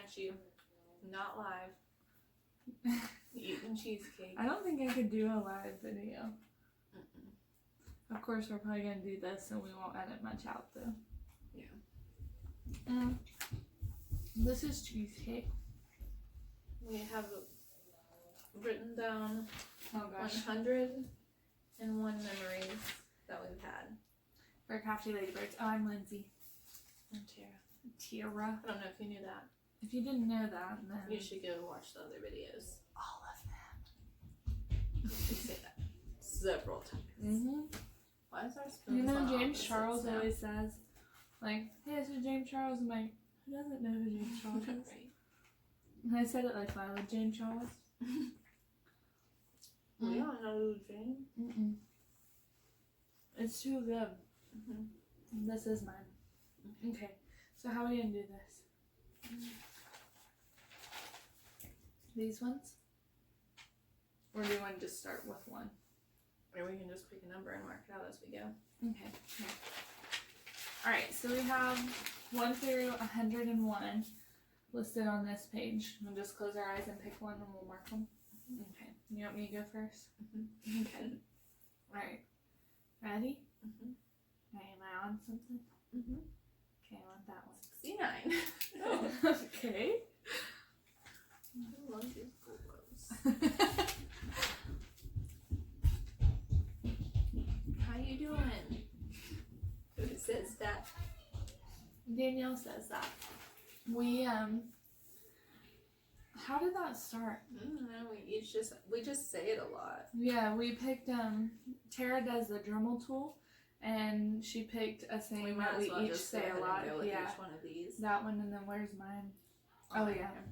at you, not live, eating cheesecake. I don't think I could do a live video. Of course, we're probably going to do this and we won't edit much out though. Yeah. This is cheesecake. We have written down Oh gosh. 101 memories that we've had. For Crafty Ladybirds. Oh, I'm Lindsay. And Tara. Tara. I don't know if you knew that. If you didn't know that, then... You should go watch the other videos. All of them. You say that several times. Mm-hmm. Why is our spoon You know, on James opposites Charles now? always says, like, hey, this is James Charles. I'm like, who doesn't know who James Charles is? Right. And I said it like I with James Charles. We don't know James. Mm-mm. It's too good. Mm-hmm. This is mine. Okay, so how are we gonna do this? These ones? Or do you want to just start with one? Or we can just pick a number and mark it out as we go. Okay. Alright, so we have 1 through 101 listed on this page. We'll just close our eyes and pick one and we'll mark them. Okay. You want me to go first? Mm-hmm. Okay. Alright. Ready? Mm-hmm. Okay, am I on something? Mm-hmm. Okay, I want that one. 69. Oh, okay. I love these hobos. How you doing? Who says that? Danielle says that. We, how did that start? I don't know, we just say it a lot. Yeah, we picked, Tara does the Dremel tool, and she picked a saying that we each say a lot. Yeah, each one of these. that one, and then where's mine? Oh, right yeah. here.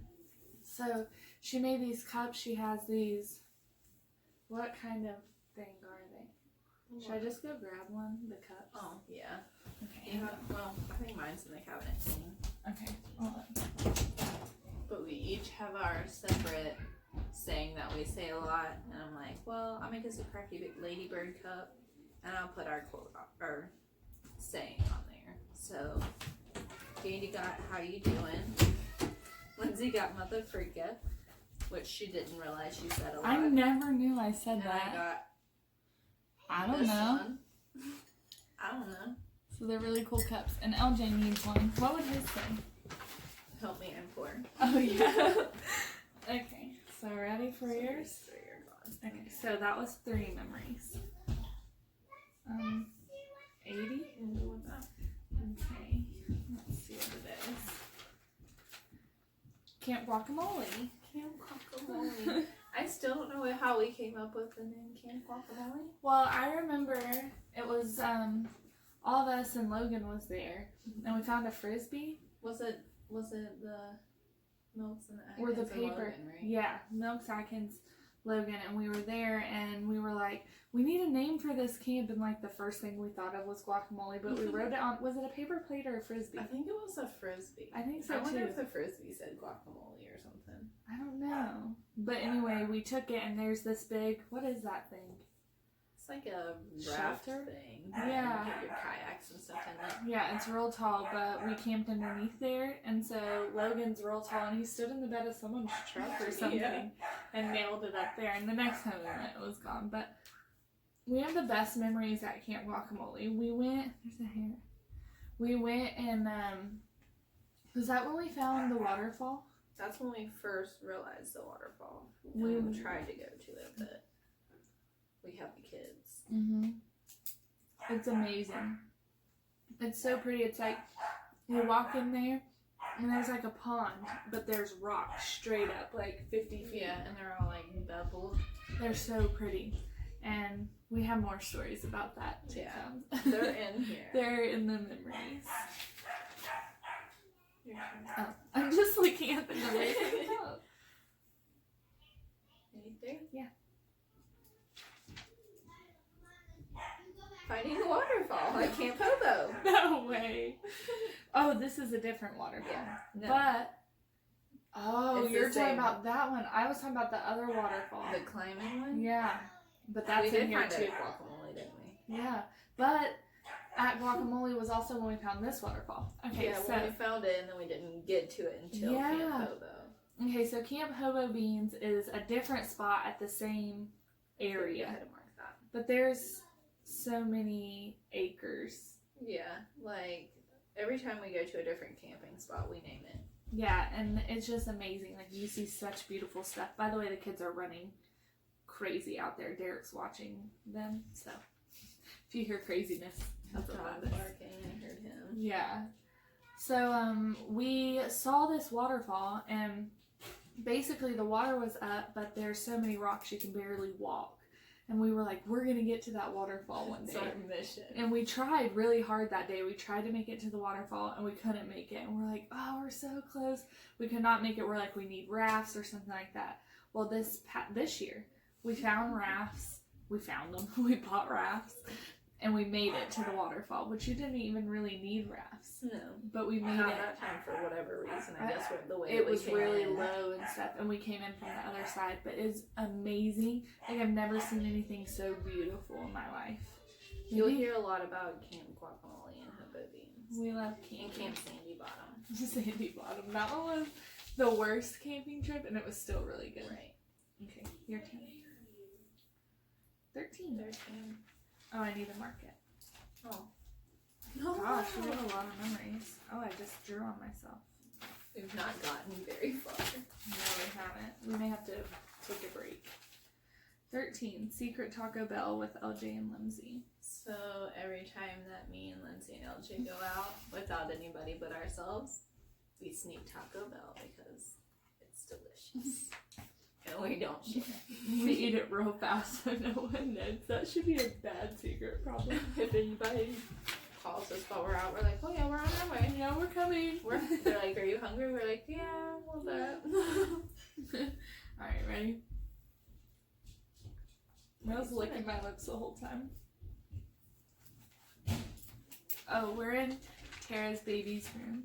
So, she made these cups. She has these, what kind of thing are they? Should I just go grab one? The cups? Oh, yeah. Okay. Well, I think mine's in the cabinet thing. Okay. Hold on. But we each have our separate saying that we say a lot. And I'm like, well, I'll make us a Crafty Ladybird cup. And I'll put our quote, our saying on there. So, Katie got how you doing. Lindsay got mother freaka, which she didn't realize she said a lot. I never knew I said And that. I got I don't this know. one. I don't know. So they're really cool cups. And LJ needs one. What would his say? Help me, I'm poor. Oh, yeah. Okay. So ready for yours? So you're gone. Okay. So that was 3 memories. 80? Okay. Let's see what it is. Camp Guacamole. Camp Guacamole. I still don't know how we came up with the name Camp Guacamole. Well, I remember it was all of us and Logan was there, and we found a frisbee. Was it the Milks and Or the Atkins and paper. Logan, right? Yeah, Milks, Atkins, Logan, and we were there, and we were like, we need a name for this camp, and like the first thing we thought of was guacamole, but we wrote it on, was it a paper plate or a frisbee? I think it was a frisbee. I think so I wonder too. if the frisbee said guacamole or something. I don't know. But anyway, we took it, and there's this big, what is that thing? It's like a raft Shelter? thing. Yeah. You have your kayaks and stuff in it. Yeah, it's real tall, but we camped underneath there, and so Logan's real tall, and he stood in the bed of someone's truck or something, Yeah. and nailed it up there, and the next time we went, it was gone, but we have the best memories at Camp Guacamole. We went, there's a hair, we went and, was that when we found the waterfall? That's when we first realized the waterfall. We We tried to go to it, but we have the kids. Mm-hmm. It's amazing. It's so pretty. It's like you walk in there and there's like a pond, but there's rocks straight up like 50 feet. Yeah, and they're all like beveled. They're so pretty. And we have more stories about that to Yeah. come. They're in here. They're in the memories. Your turn. Oh, I'm just looking at the memories. Oh. 83? Yeah. Finding the waterfall at Camp Hobo. No way. Oh, this is a different waterfall. Yeah. No. But, oh, It's the you're talking same. about that one. I was talking about the other waterfall. The climbing one? Yeah, but that's we in did here find too. a guacamole, didn't we? Yeah, but at Guacamole was also when we found this waterfall. Okay, yeah, so when we found it and then we didn't get to it until Camp Hobo. Okay, so Camp Hobo Beans is a different spot at the same area. I had to mark that. But there's so many acres. Yeah, like every time we go to a different camping spot, we name it. Yeah, and it's just amazing. Like, you see such beautiful stuff. By the way, the kids are running crazy out there. Derek's watching them, so if you hear craziness, that's what that is. Barking, I heard him. Yeah. So, we saw this waterfall, and basically the water was up, but there's so many rocks you can barely walk. And we were like, we're going to get to that waterfall one day. It's our mission. And we tried really hard that day. We tried to make it to the waterfall, and we couldn't make it. And we're like, oh, we're so close. We could not make it. We're like, we need rafts or something like that. Well, this year, we found rafts. We found them. We bought rafts. And we made it to the waterfall, which you didn't even really need rafts. No. But we made Not it. that time for whatever reason. I guess the way It we was came really in. low and stuff, and we came in from the other side. But it's amazing. Like, I've never seen anything so beautiful in my life. You'll hear a lot about Camp Guacamole and Hobo Beans. We love And camping. Camp Sandy Bottom. Sandy Bottom. That one was the worst camping trip, and it was still really good. Right. Okay, your turn. 13. 13. Oh, I need to mark it. Oh. Gosh, we have a lot of memories. Oh, I just drew on myself. We've not gotten very far. No, we haven't. We may have to take a break. 13. Secret Taco Bell with LJ and Lindsay. So every time that me and Lindsay and LJ go out without anybody but ourselves, we sneak Taco Bell because it's delicious. And we don't share. We eat it real fast so no one knows. That should be a bad secret, probably. If anybody calls us while we're out, we're like, oh yeah, we're on our way. Yeah, we're coming. They're like, are you hungry? We're like, yeah, a little bit. Alright, ready? I was licking my lips the whole time. Oh, we're in Tara's baby's room.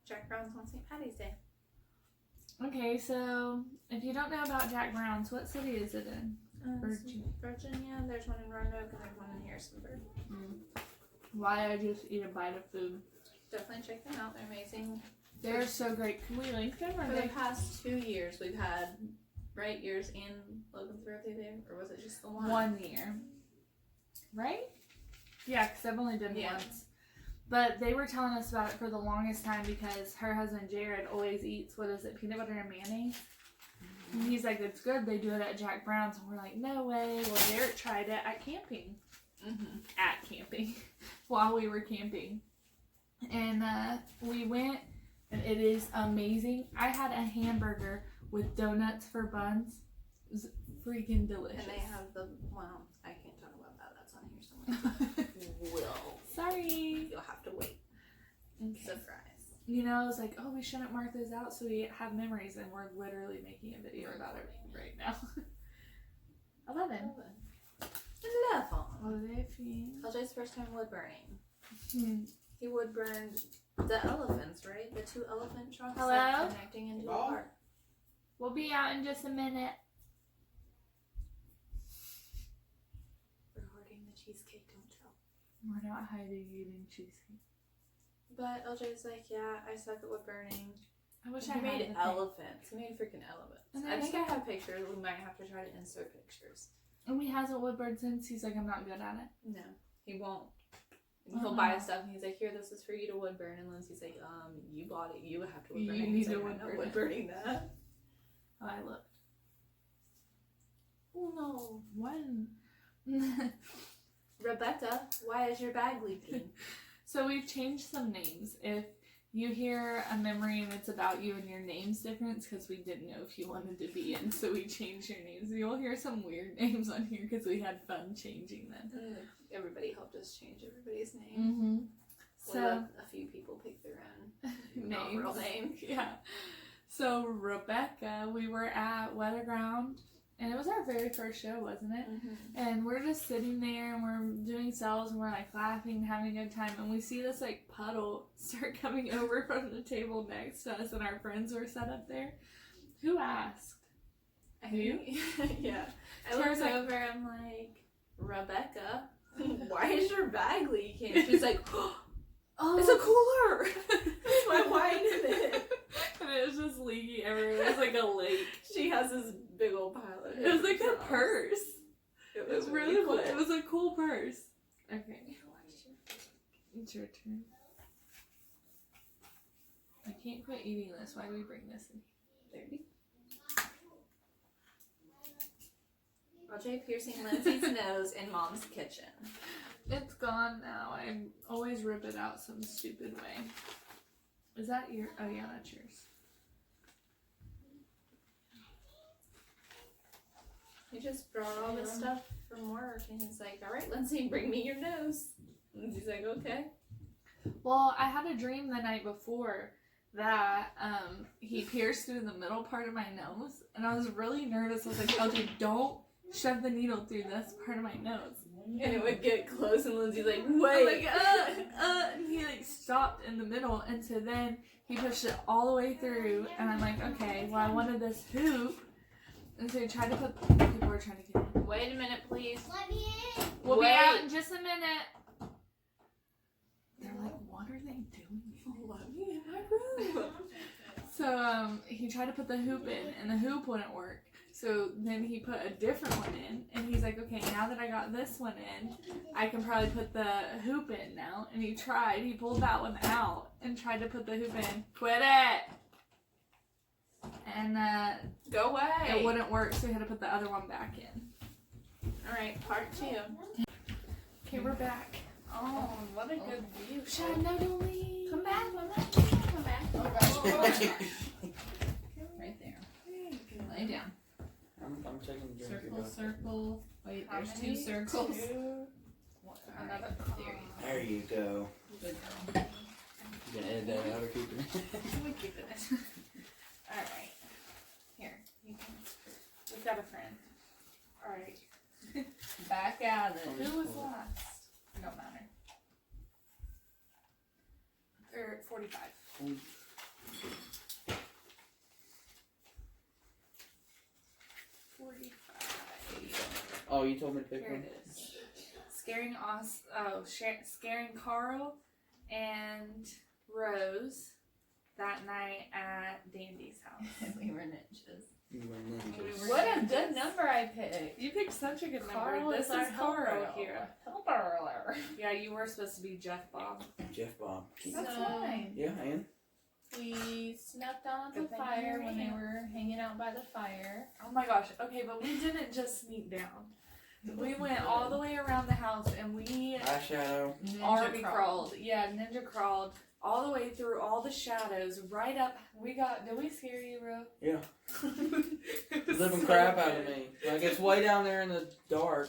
Jack Brown's on St. Patty's Day. Okay, so if you don't know about Jack Brown's, what city is it in? Virginia. There's one in Roanoke and there's one in Harrisonburg. Why I just eat a bite of food. Definitely check them out. They're amazing. They're so great. Can we link them? Or For the past 2 years, we've had yours and Logan's birthday there, or was it just the one? 1 year. Right? Yeah, because I've only been Yeah. once. But they were telling us about it for the longest time because her husband Jared always eats, what is it, peanut butter and mayonnaise? And he's like, it's good. They do it at Jack Brown's. And we're like, no way. Well, Derek tried it at camping. At camping. While we were camping. And we went, and it is amazing. I had a hamburger with donuts for buns. It was freaking delicious. And they have well, I can't talk about that. That's on here somewhere. Sorry. You'll have to wait. Okay. Surprise. You know, I was like, oh, we shouldn't mark those out so we have memories, and we're literally making a video about it right now. 11. 11. LJ's first time wood burning. He wood burned the elephants, right? The 2 elephant trunks Hello? connecting into a park. We'll be out in just a minute. We're hoarding the cheesecake, don't tell. We're not hiding eating cheesecake. But LJ's like, yeah, I suck at wood burning. I wish He I made had elephants. He made freaking elephants. And I think there's I have pictures. We might have to try to insert pictures. And he hasn't wood burned since. He's like, I'm not good at it. No, he won't. And he'll buy stuff and he's like, here, this is for you to wood burn. And Lindsay's like, you bought it. You have to wood burn it. You He's need to like, wood I'm not burn wood it. burning that. Oh, I looked. Oh no. When? Rebecca, why is your bag leaking? So we've changed some names. If you hear a memory and it's about you and your name's different, because we didn't know if you wanted to be in, so we changed your names. You'll hear some weird names on here because we had fun changing them. Everybody helped us change everybody's name. So a few people pick their own not names. real names. Yeah. So Rebecca, we were at Weatherground, and it was our very first show, wasn't it? And we're just sitting there and we're doing cells and we're like laughing and having a good time, and we see this like puddle start coming over from the table next to us, and our friends were set up there. Who asked? You? Yeah. I looked over, I'm like, Rebecca, why is your bag leaking? She's like, Oh, it's a cooler. It's my wine in it. And it was just leaking everywhere. It was like a lake. She has this big old pile of it. It was like a purse. It It was really cool. It was a cool purse. Okay. It's your turn. I can't quit eating this. Why do we bring this in? RJ piercing Lindsay's nose in Mom's kitchen. It's gone now. I always rip it out some stupid way. Is that your? Oh yeah, that's yours. He just brought all this stuff from work, and he's like, "All right, Lindsay, bring me your nose." Lindsay's like, "Okay." Well, I had a dream the night before that he pierced through the middle part of my nose, and I was really nervous. I was like, "Okay, don't shove the needle through this part of my nose." And it would get close, and Lindsay's like, I'm "Wait." like, and he like stopped in the middle, and so then he pushed it all the way through, and I'm like, okay, well I wanted this hoop, and so he tried to put. People were trying to get in. Wait a minute, please. Let me in. We'll be Wait. out in just a minute. They're like, what are they doing? Let me in my room. So he tried to put the hoop in, and the hoop wouldn't work. So then he put a different one in, and he's like, okay, now that I got this one in, I can probably put the hoop in now. And he tried. He pulled that one out and tried to put the hoop in. Quit it! And Go away. it wouldn't work, so he had to put the other one back in. All right, part 2. Okay, we're back. Oh, what a good view. Shut no, don't leave. Come back, come back. Right there. Lay down. I'm taking the drink. Circle, circle. Wait, How there's many? 2 circles. Another. There you go. Good girl. You gonna edit that out or keep it? We keep it. Alright. Here, you can. We've got a friend. Alright. Back at it. Who was last? It don't matter. Or 45. 45. Oh, you told me to pick Here one? it is. Scaring Carl and Rose that night at Dandy's house. We were ninjas. You were ninjas. What a good number I picked. You picked such a good number. Carl This is our is Carl helper. here. Helper. Yeah, you were supposed to be Jeff Bob. Jeff Bob. That's fine. Yeah, and? We snuck down at the Good thing fire you're when they here. were hanging out by the fire. Oh my gosh. Okay, but we didn't just sneak down. We went all the way around the house and we Eyeshadow. army crawled. Yeah, ninja crawled all the way through all the shadows, right up. Did we scare you, bro? Yeah. It was Living so crap out good. of me. Like, it's way down there in the dark.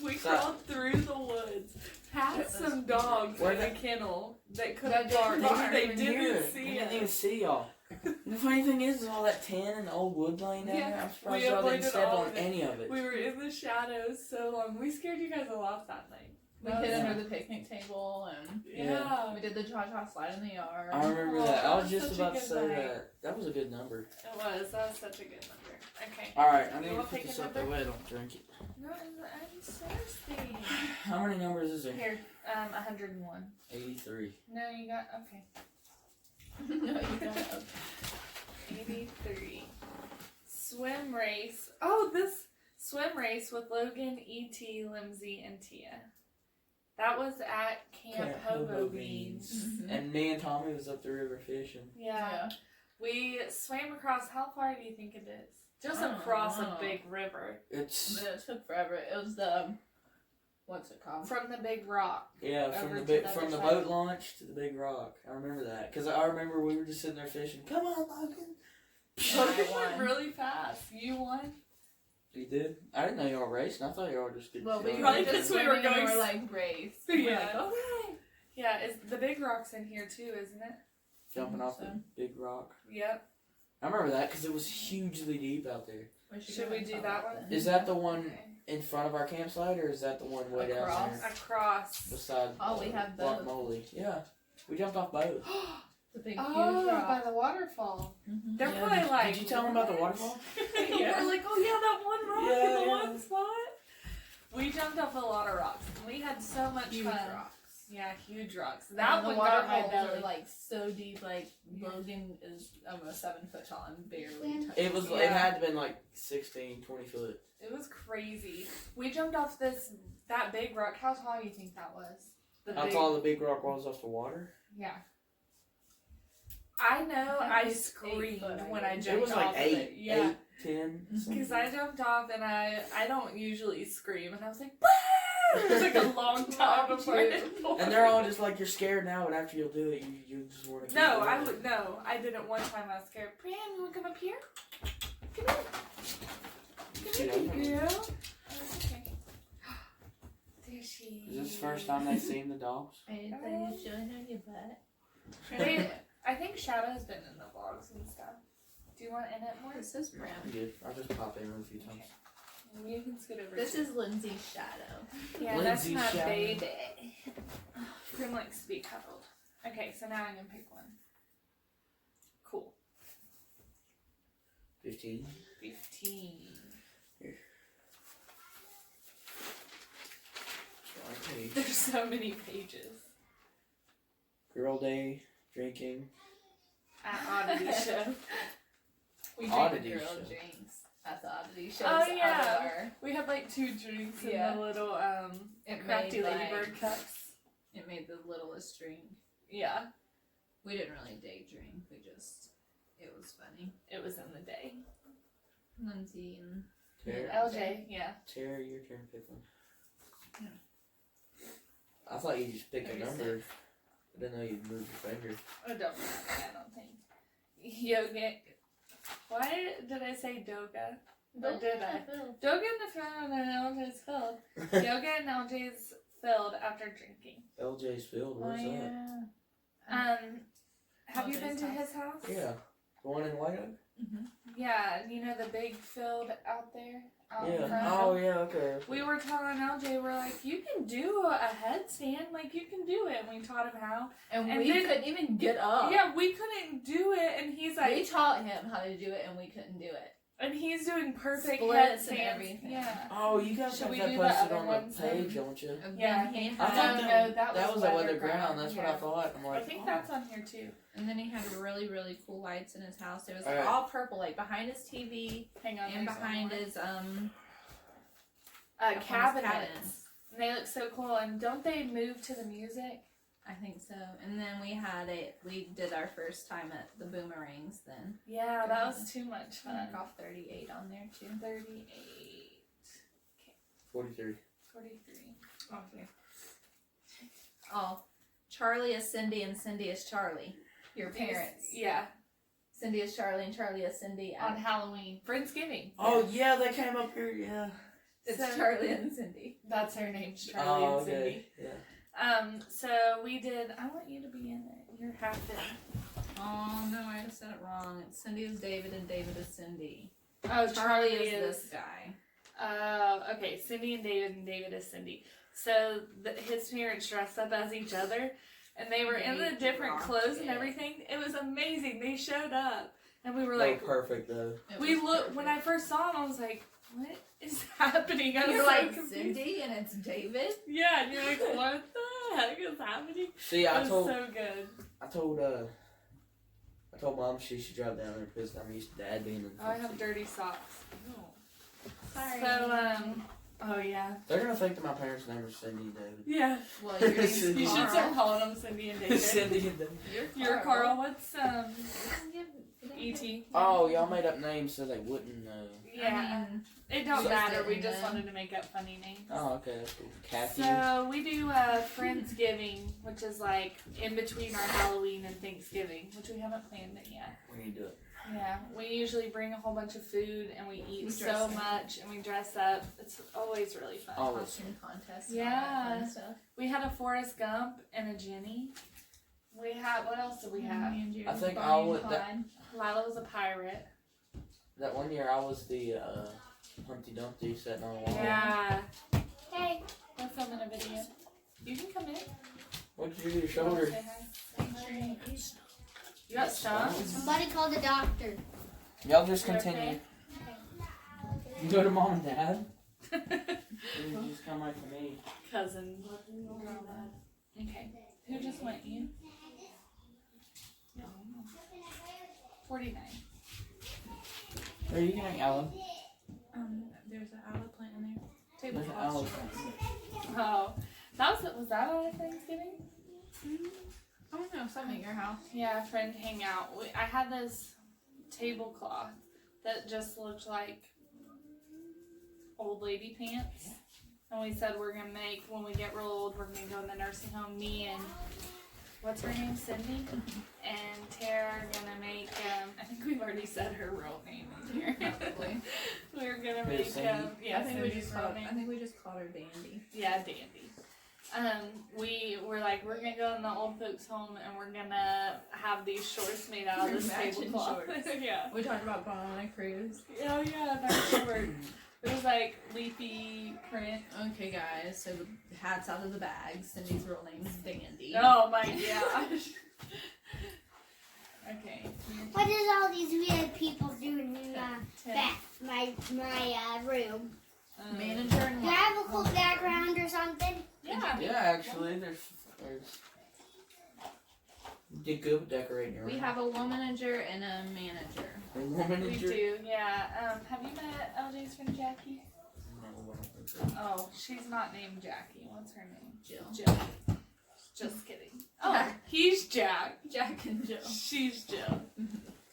We So- crawled through the woods, past some dogs Where in the they- kennel that couldn't That bark. didn't They even hear didn't it. see They didn't us. even see y'all. And the funny thing is all that tin and old wood laying down Yeah, there. I'm surprised we y'all didn't avoided step all on of it. any of it. We were in the shadows so long. We scared you guys a lot that night. We That hid was- under the picnic table and Yeah. we did the cha-cha slide in the yard. I remember Oh, that. I that was was just such a about to good say night. that. That was a good number. It was. That was such a good number. Okay. Alright, I need You to wanna put pick this a up that number? way I don't drink it. No, I'm thirsty. How many numbers is there? Here, 101. 83. No, you got, okay. No, you got 83. Swim race. Oh, this swim race with Logan, E.T., Limsey, and Tia. That was at Camp Hobo Beans. And me and Tommy was up the river fishing. Yeah. We swam across, how far do you think it is? Just I don't across a know. big river. It's But it took forever. It was the, what's it called? From the big rock. yeah, Over from the to big the from other the side. boat launch to the big rock. I remember that because I remember we were just sitting there fishing. Come on, Logan. Logan I went won. really fast. You won? You did? I didn't know y'all racing. I thought y'all just did. Well, we y'all probably were did just just we were swimming and going we were like race. Yeah. We're like, okay. Yeah, the big rock's in here too, isn't it? jumping off So. the big rock. Yep. I remember that because it was hugely deep out there. Should we do that one? Is that the one Okay. in front of our campsite, or is that the one way down Across? there Across. beside Oh, we have both. Guacamole? Yeah, we jumped off both. The big huge Oh, by rock. the waterfall. Mm-hmm. They're Yeah, probably like. Did you tell them about the waterfall? Yeah. We're like, oh yeah, that one rock Yeah, in the yeah. one spot. We jumped off a lot of rocks. We had so much Huge fun. rocks. Yeah, huge rocks. And That the one got my waterfalls belly. are like so deep. Like Logan is almost 7 foot tall and barely. It was. It had to been like 16, 20 foot. It was crazy. We jumped off that big rock. How tall do you think that was? How tall the big rock was off the water? Yeah. I know. At I least 8 screamed foot, when I I guess. jumped It was like off 8, of it. Yeah. 8, 10. Because I jumped off and I don't usually scream and I was like, "Woo!" It was like a long time before I And they're all just like, you're scared now, but after you'll do it, you just want to. No, I would no. I didn't one time. I was scared. Bram, you want to come up here? Come here. Come here, girl. Oh, okay. There she is. Is this the first time they've seen the dogs? I didn't think you showing her your butt. I think Shadow's been in the vlogs and stuff. Do you want in it more? This is Bram. I'm good. I'll just pop in a few times. Okay. You can scoot over. This too. is Lindsay's shadow. Yeah, Lindsay's that's my Shadow. baby. Grim likes to be cuddled. Okay, so now I'm gonna pick one. Cool. 15. 15. Okay. There's so many pages. Girl day, drinking. At Oddity Show. We Oddity drink the girl show. drinks at the oddity shows. Oh, yeah. out of our- We had like 2 drinks in Yeah. the little It Crafty made, Ladybird like, cups. It made the littlest drink. Yeah, We didn't really day drink. It was funny. it was in the day. Lindsay and Tara, LJ, yeah. Tara, your turn to pick one. Yeah. I thought you just picked a 36. number. I didn't know you'd move your finger. Oh, don't matter, I don't think. Yoga. Why did I say Doga? Or did I? Doga in the front and LJ's filled. Yoga and LJ's filled after drinking. LJ's field, where's that? Have you LJ's been to house? his house? Yeah. The one in White Oak? Mm-hmm. Yeah, you know the big field out there? Out in Yeah. front? Oh, yeah, okay. We were telling LJ, we're like, you can do a headstand, like you can do it. And we taught him how. And And we then- couldn't even get up. Yeah, we couldn't do it, and he's We like, taught him how to do it, and we couldn't do it. and he's doing perfect Splits and headstands. everything. Yeah. Oh, you guys Should have we that do the posted other on ones the then? page, don't you? And Yeah. then he I thought had, No, that was a weather ground. That's what I yeah. thought. I'm like, I think oh. that's on here too. and then he had really, really cool lights in his house. It was Alright. all purple, like behind his TV Hang on. and there's behind one more. his cabinets. And they look so cool. And don't they move to the music? I think so. And then we did our first time at the Boomerangs then. Yeah, that was too much I fun. knock off 38 on there too. 38. 43. 43. Okay. Oh, Charlie is Cindy and Cindy is Charlie. Your parents. Yeah, Cindy is Charlie and Charlie is Cindy. on Halloween. Friendsgiving. Oh, yeah, they came up here, yeah. It's So- Charlie and Cindy. That's her name, Charlie Oh, and Cindy. Yeah. So we did, I want you to be in it. You're half in. Oh no, I just said it wrong. It's Cindy is David and David is Cindy. Oh, Charlie is this guy. Okay, Cindy and David is Cindy. So his parents dressed up as each other, and they were in the They different rocked clothes and it. everything. It was amazing. They showed up, and we were They like, were perfect, though. It we was looked, when I perfect. first saw him, I was like, what is happening? I was You're so like confused. Cindy and it's David. Yeah, and you're like, what the heck is happening? See, It I was told so good. Mom she should drive down there because I'm used to Dad being in the Oh, I front have seat. dirty socks. Sorry. So, oh yeah. They're gonna think that my parents' name is Cindy and David. Yeah. Well, your name's You You should Carl. start calling them Cindy and David. Cindy and David. You're Carl. What's E.T. E.T.? Oh, y'all made up names so they wouldn't know. Yeah. I mean, It don't Just matter. We didn't just know. wanted to make up funny names. Oh, okay, that's cool. Kathy. So we do Friendsgiving, which is like in between our Halloween and Thanksgiving, which we haven't planned it yet. We need to do it. Yeah, we usually bring a whole bunch of food and we eat We so dress up. much and we dress up. It's always really fun. Always. costume contest. Yeah. And all that fun stuff. We had a Forrest Gump and a Jenny. We had, what else did we have? Me and you, I think Bonnie I and would- Clyde. Lila was a pirate. That one year I was the Humpty Dumpty sitting on a wall. Yeah. Hey, we're filming a video. You can come in. What did you do to your Say shoulder? hi. You got stumped? Somebody call the doctor. Y'all just You continue. okay? You go to Mom and Dad? And You just come right to me. Cousin. Okay. Who just went? You? 49. Are you getting Ellen? There's an aloe plant in there. There's an aloe Tablecloth. Oh, was that on Thanksgiving? I don't know, something at your house. Yeah, friend hangout. I had this tablecloth that just looked like old lady pants. And we said we're gonna make, when we get real old, we're gonna go in the nursing home. Me and, what's her name, Cindy? And Tara are gonna make, I think we've already said her real name in here. Probably. We're gonna make, I think we Cindy's just real called. name. I think we just called her Dandy. Yeah, Dandy. We were like, we're gonna go in the old folks home and we're gonna have these shorts made out of this Matching tablecloth. shorts. Yeah. We talked about going on a cruise. Oh yeah, that's short. It was like leafy print. Okay, guys. So the hat's out of the bag. Cindy's real name is Dandy. Oh my gosh. Okay. What is all these weird people doing in my room? Manager and Do I have a cool background or something? Yeah. Yeah, actually, there's. You did good with decorating your room. we have a womanager and a manager. A woman We is your. do, yeah. Have you met LJ's friend Jackie? Oh, she's not named Jackie. What's her name? Jill. Just kidding. Oh, he's Jack. Jack and Jill. She's Jill.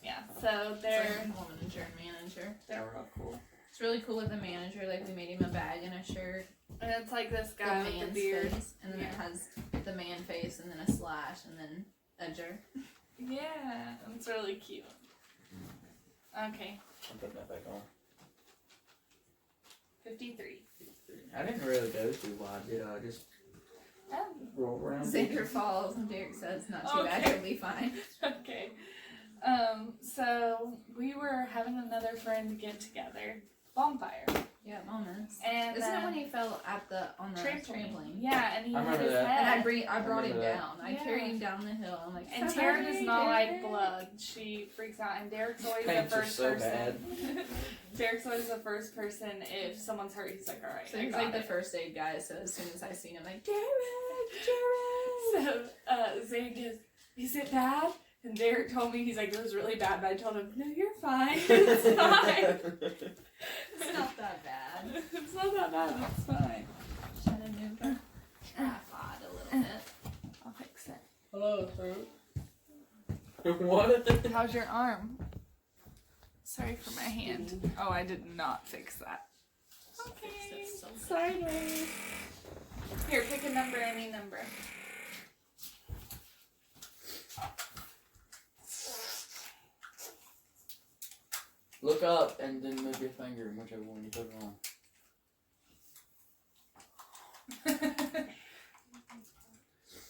Yeah, so they're Womanager and manager. they're real cool. It's really cool with the manager. Like, we made him a bag and a shirt. And it's like this The guy with the man's beard. face. And then it has the man face and then a slash and then a jerk. Yeah, it's really cute. Okay, I'm putting that back on. 53. I didn't really go too wide, did I? Just Oh, roll around. Xander falls and Derek says, not too bad, Okay. he'll be fine. okay. So we were having another friend get together. Bonfire. Yeah, moments. And Isn't it when he fell on the trampoline? Yeah, and he I hit remember his that. And head. I brought him remember that. down. I Yeah. carried him down the hill. I'm like, And "Sorry, Tara does not like Derek." blood. She freaks out. And Derek's always Paints the are first so person. bad. Derek's always the first person. If someone's hurt, he's like, all right. So I he's got like the it. first aid guy. So as soon as I see him, I'm like, Derek. So Zane goes, is it bad? And Derek told me, he's like, it was really bad. And I told him, no, you're fine. It's fine. It's not that bad. It's not that bad. It's fine. Should have moved our tripod a little bit. I'll fix it. Hello, throat. What? How's your arm? Sorry for my hand. Oh, I did not fix that. Okay. Fix it so good. Sideways. Here, pick a number, any number. Look up and then move your finger, whichever one you put it on.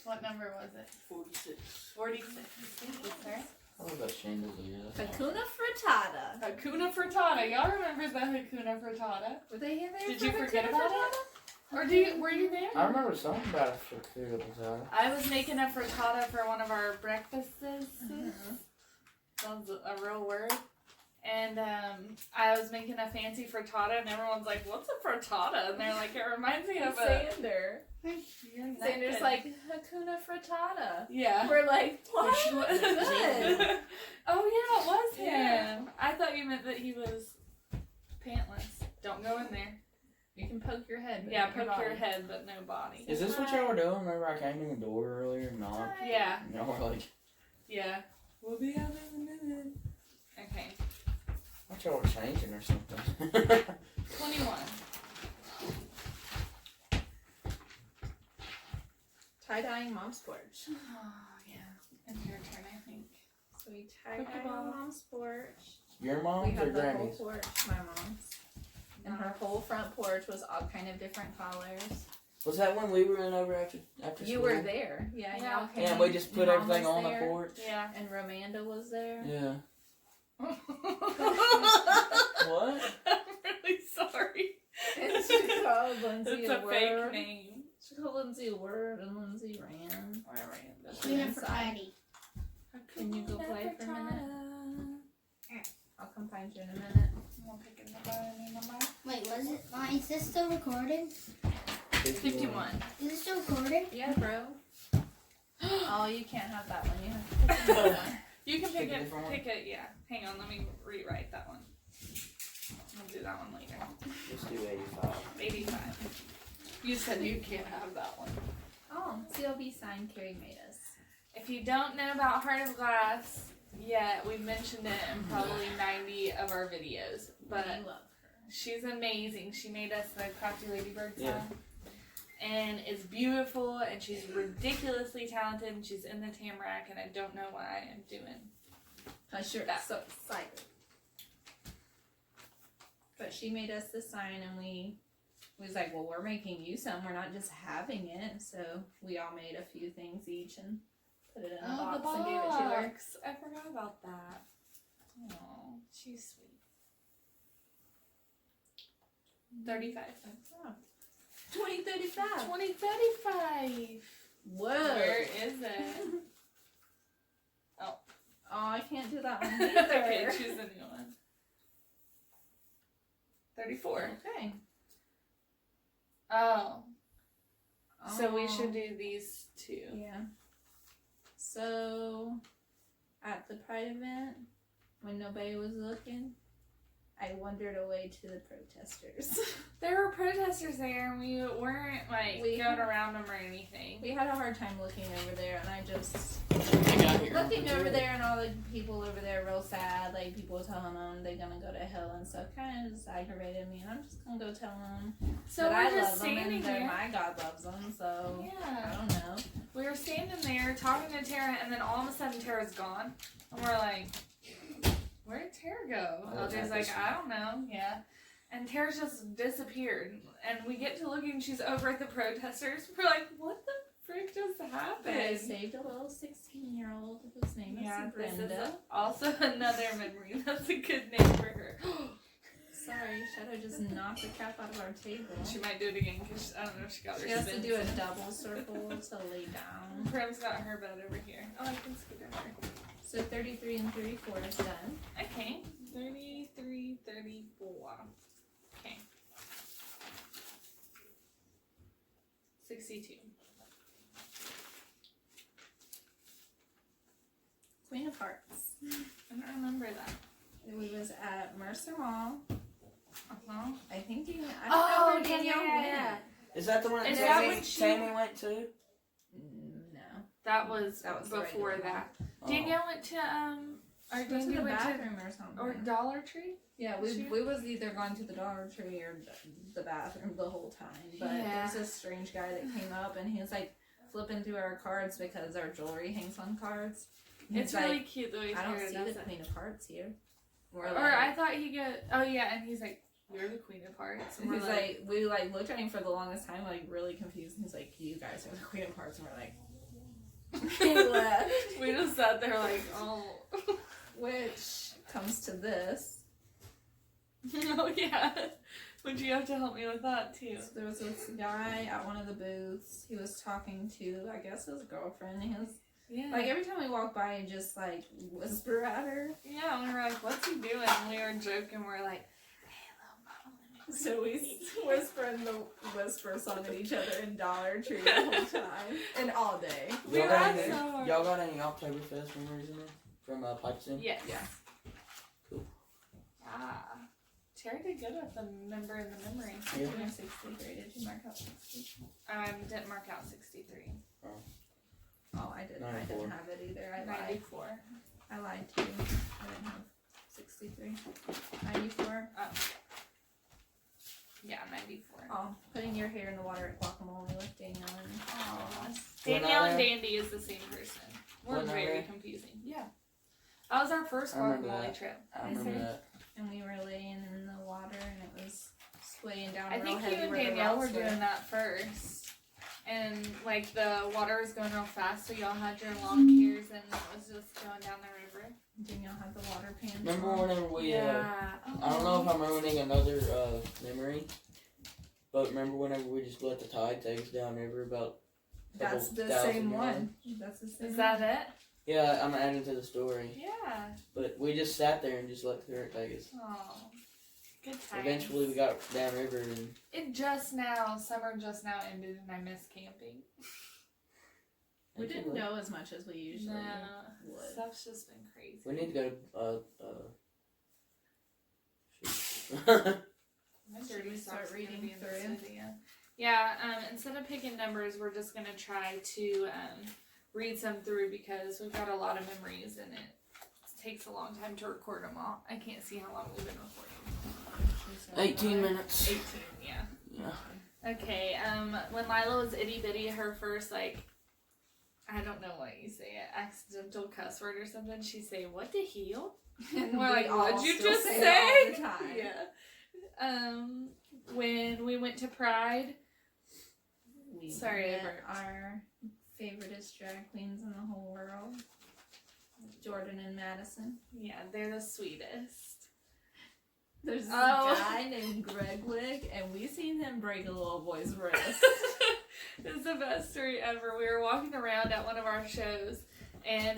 What number was it? 46. 46. Thank you, sir. I love that chandelier. Hakuna Frittata. Hakuna Frittata. Y'all remember the Hakuna Frittata? Were they here there? Did for you Hakuna forget about Frittata? it? Or were you there? I remember something about a frittata potato. I was making a frittata for one of our breakfasts. Sounds a real word. And I was making a fancy frittata, and everyone's like, "What's a frittata?" And they're like, "It reminds me of a." Sander. You're Sander's naked. like, Hakuna Frittata. Yeah. We're like, what? Which one? Good. Oh yeah, it was him. Yeah. I thought you meant that he was pantless. Don't go in there. You can poke your head. But Yeah, not poke your body. head, but no body. Is this what y'all were doing? Remember I came in the door earlier and knocked? Yeah. And y'all were like, Yeah. We'll be out in a minute. Okay. I thought y'all were changing or something. 21. Tie-dyeing mom's porch. Oh, yeah. And your turn, I think. So we tie-dye Pokeball. mom's porch. Your We mom's or have the whole Grammy's? porch, my mom's. And her whole front porch was all kind of different colors. Was that when we were in over after You school? were there. Yeah, Yeah. y'all came. Yeah, and we just put Mom everything was on the there, porch. Yeah. And Romanda was there. Yeah. I'm What? really sorry. And she called Lindsay It's a a word. fake name. She called Lindsay a word and Lindsay ran. Whatever. Tuna for Patty. Can you go play for a minute? I'll come find you in a minute. I'm picking the number. Wait, was it? Is this still recording? 51. Is it still recording? Yeah, bro. Oh, you can't have that one. You have to pick another one. You can Pick pick a it. different one? Pick it. Yeah. Hang on. Let me rewrite that one. I'll do that one later. Let's do 85. 85. You said you can't have that one. Oh, CLB sign Carrie made us. If you don't know about Heart of Glass yet, we've mentioned it in probably 90 of our videos. But I love her. she's amazing. She made us the Crafty Ladybirds Yeah. sign. And it's beautiful, and she's ridiculously talented, and she's in the Tamarack, and I don't know why I'm doing. I'm sure that's so excited. But she made us the sign, and we was like, well, we're making you some. We're not just having it. So we all made a few things each and put it in a box, and gave it to her. I forgot about that. Oh, she's sweet. 35. Oh. 2035. 2035. Whoa. Where is it? Oh, I can't do that one Okay, either. choose a new one. 34. Okay. Oh. So we Oh. should do these two. Yeah. So, at the Pride event, when nobody was looking, I wandered away to the protesters. There were protesters there, and we weren't like We- going around them or anything. We had a hard time looking over there, and I just I got here. looking over there, and all the people over there real sad. Like people telling them they're gonna go to hell and stuff, kind of just aggravated me. And I'm just gonna go tell them So that we're I just love them standing and they're there. my God loves them. So I Yeah. don't know. We were standing there talking to Tara, and then all of a sudden Tara's gone, and we're like, "Where did Tara go?" Oh, LJ's like, "I don't know." Yeah. And Tara's just disappeared, and we get to looking, she's over at the protesters. We're like, "What the frick just But I happened?" saved a little 16-year-old whose name Yeah, is this is Brenda. also another memory. That's a good name for her. Sorry, Shadow just knocked the crap out of our table. She might do it again because I don't know if she got her She has to spins do a in. double circle to lay down. Prim's got her bed over here. Oh, I can scoot over. So 33 and 34 is done. Okay. 33, 34. Okay. 62. Queen of Hearts. I don't remember that. We was at Mercer Mall. Uh-huh. I think you. I don't know where Danielle went. yeah. Is that the one Is that that Tammy, what she- Tammy went to? No. That was That was the before regular that. Oh. Danielle went to, or She went to Danielle the went to, bathroom or something. or Dollar Tree? Yeah, we was either going to the Dollar Tree or the bathroom the whole time. But Yeah. there's this strange guy that came up and he was like flipping through our cards because our jewelry hangs on cards. And It's he's really like, cute the way I don't Tara see does the it. Queen of Hearts here. We're Or like, I thought he got, oh yeah, and he's like, "You're the Queen of Hearts." And he's we're like, we like looked at him for the longest time, like really confused. And he's like, "You guys are the Queen of Hearts," and we're like, he left. we just sat there like, oh. Which comes to this. Oh yeah. Would you have to help me with that too? So there was this guy at one of the booths. He was talking to, I guess, his girlfriend. He was Yeah. like, every time we walk by, he just like whisper at her. Yeah, and we were like, "What's he doing?" And we were joking. We're like, "Hey, little mama." So we whispering the whisper song at each other in Dollar Tree the whole time and all day. We Y'all got laughed any? so hard. Y'all got any Oktoberfest memories in there from Pigeon? Yes. Yeah. Cool. Ah. Terry did good with the number in the memory. Yeah. 63. Did you mark out 60? Didn't mark out 63. Oh, I didn't. I 94. didn't have it either. I lied. 94. I lied too. I didn't have 63. 94. Oh. Yeah, 94. Oh, putting your hair in the water at guacamole with Danielle and Aw. When Danielle I and read- Dandy is the same person. We're When I very read- confusing. Yeah. That was our first I remember guacamole that. trip. I remember that. and we were laying in the water and it was swaying down I real think heavy you and where the Danielle were rocks doing that first. And like the water was going real fast, so y'all had your long hairs and it was just going down the river. Danielle had the water pants Remember on. whenever we, Yeah. I don't know if I'm ruining another memory, but remember whenever we just let the tide take us downriver about a couple That's the thousand same yards? one. That's the same Is that it? Yeah, I'm adding to the story. Yeah. But we just sat there and just let the current take us. Oh. Good times. Eventually we got downriver and Summer just now ended and I miss camping. We didn't know as much as we usually would. Stuff's just been crazy. we need to go Should we start reading through? Yeah, instead of picking numbers, we're just going to try to read some through because we've got a lot of memories and it takes a long time to record them all. I can't see how long we've been recording. 18 minutes. 18, yeah. Yeah. Okay, when Lila was itty bitty, her first, like, I don't know what you say, accidental cuss word or something, she'd say, "What the hell?" And we're like, all "What'd you still just say? say?" It all the time. Yeah. When we went to Pride, We Sorry, met Bert. our favoriteest drag queens in the whole world, Jordan and Madison. yeah, they're the sweetest. There's this Oh. guy named Greg Wick, and we seen him break a little boy's wrist. It's the best story ever. We were walking around at one of our shows, and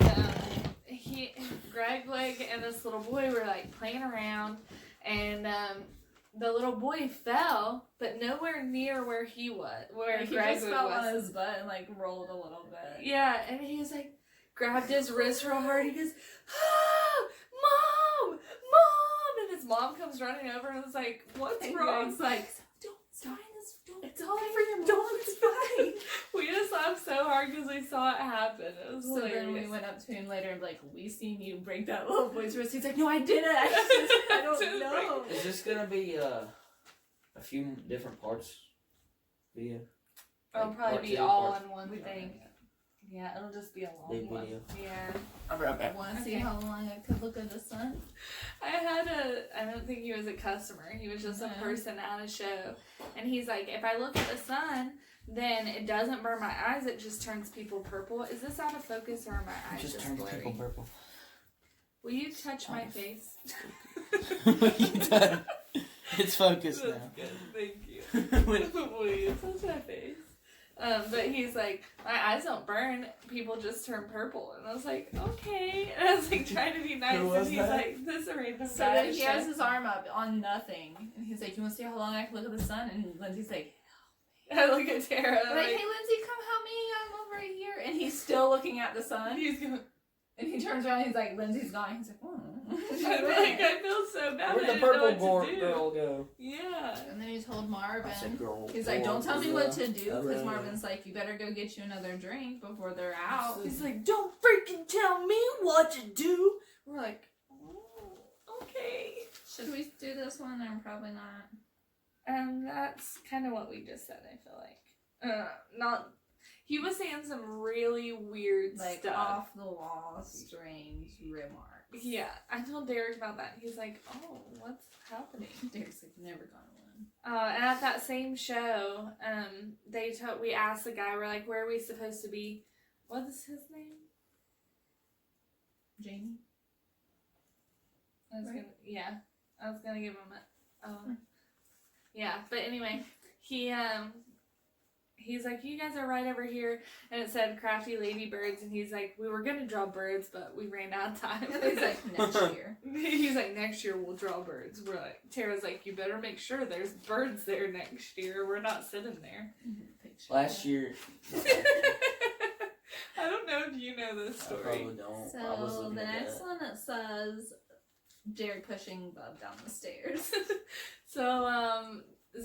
Greg Leg and this little boy were like playing around, and the little boy fell, but nowhere near where he was, where Like, he Greg just Leg fell was. on his butt and like rolled a little bit. Yeah, and he was like, grabbed his wrist real hard. He goes, "Ah, Mom! Mom!" And his mom comes running over and was like, "What's And wrong?" Greg's like, "Don't sign this. Don't. It's all okay, for your mom. don't, It's it's fine." We just laughed so hard because we saw it happen. It was So hilarious. then we went up to him later and be like, "We seen you break that little boy's wrist." He's like, "No, I didn't. I don't Just know." Is this gonna be a few different parts video? It'll Like, probably part be two, all part- in one thing. Yeah, it'll just be a long Big one. video. Yeah. I'll be right back. Want to see Okay. how long I could look at the sun? I don't think he was a customer. He was just a No. person at a show. And he's like, if I look at the sun, then it doesn't burn my eyes. It just turns people purple. Is this out of focus or are my eyes Just just turns blurry? people purple. Will you touch my face? It's focused That's now. good. Thank you. Will you touch my face? But he's like, my eyes don't burn. People just turn purple. And I was like, okay. And I was like trying to be nice. Who was and he's that? like, this random So guy. then he has his arm up on nothing, and he's like, "You want to see how long I can look at the sun?" And Lindsay's like, I look at Tara. "Like, hey Lindsay, come help me. I'm over here." And he's still looking at the sun. he's going. And he turns around and he's like, "Lindsay's gone." He's like, "Oh." I'm like, I feel so bad. Where'd I the didn't know purple what to do. girl go? Yeah. And then he told Marvin. I said girl. He's like, "Don't tell me what to do," because Alright. Marvin's like, "You better go get you another drink before they're out." He's like, don't freaking tell me what to do. We're like, oh, okay. Should we do this one or probably not? That's kind of what we just said, I feel like. Not. He was saying some really weird Like stuff. off the wall, strange remarks. Yeah, I told Derek about that. He's like, oh, what's happening? Derek's like, "Never gonna win." And at that same show, we asked the guy, we're like, where are we supposed to be? What's his name? Jamie. I was Right. gonna give him yeah, but anyway, he's like, you guys are right over here, and it said Crafty Ladybirds, and he's like, we were gonna draw birds, but we ran out of time. And he's like, "Next year." He's like, next year we'll draw birds. We're like, Tara's like, you better make sure there's birds there next year. We're not sitting there. Last year, I don't know if you know this I story. probably don't. I was So looking the at next that. one, it says Derek pushing Bub down the stairs. So,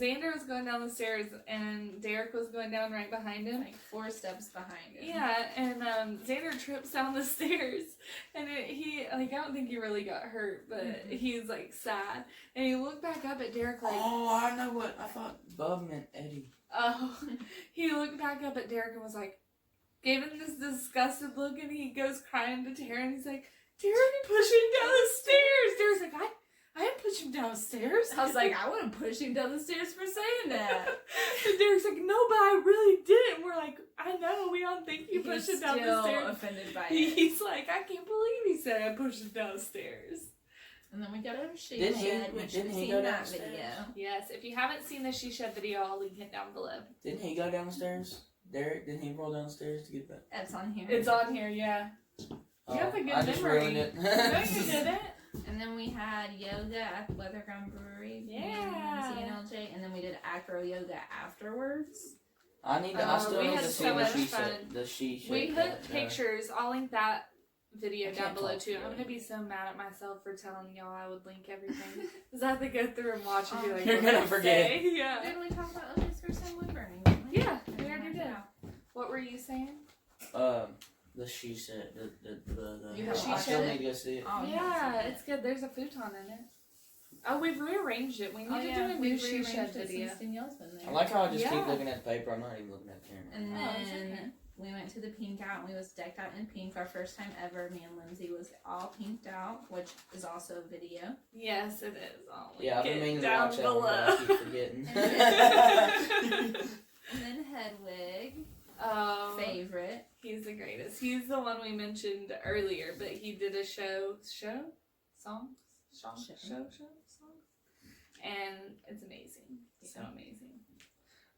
Xander was going down the stairs, and Derek was going down right behind him. Like 4 steps behind him. Yeah, and Xander trips down the stairs, and I don't think he really got hurt, but he's like sad, and he looked back up at Derek like, Oh, I know what I thought. Bub meant Eddie. oh, he looked back up at Derek and was like, gave him this disgusted look, and he goes crying to Tara, and he's like, Derek pushed him down the stairs. Derek's like, I didn't push him downstairs. I was like, I wouldn't push him down the stairs for saying that. And Derek's like, no, but I really didn't. We're like, I know, we don't think you pushed him down the still stairs. offended by it. He's like, I can't believe he said I pushed him downstairs. And then we got a she Didn't he- shed, which didn't we've he seen go that downstairs? video. Yes, if you haven't seen the She Shed video, I'll link it down below. Didn't he go down the stairs? Derek, didn't he roll down the stairs to get back? That's on here. It's on here, yeah. You have a good I just memory. ruined it. No, you didn't. And then we had yoga at the Weatherground Brewery. Yeah. Me, Lindsay, and LJ. And then we did acro yoga afterwards. I still we need had to see so the much she fun. said. The she said. We put pictures. I'll link that video I down can't below talk too. today. I'm gonna be so mad at myself for telling y'all I would link everything. Because I have to go through and watch and be like, You're what gonna did I forget. say? Yeah. Didn't we talk about LJ's first time wood burning? Didn't we? Yeah, we already did. What were you saying? The she said. The You have She I still said? need to go see it. Oh, Yeah, it's good. There's a futon in it. Oh, we've rearranged it. We need to do a new she shed video. Danielle's been there. I like how I just keep Yeah. looking at the paper. I'm not even looking at the camera. And Oh, it's then okay. we went to the pink out and we was decked out in pink. Our first time ever. Me and Lindsay was all pinked out, which is also a video. Yes, it is. I'll link Yeah, I've been it meaning to down watch that one, but I below. keep forgetting. And then Hedwig, Oh, favorite. he's the greatest. He's the one we mentioned earlier, but he did a songs, and it's amazing. So amazing.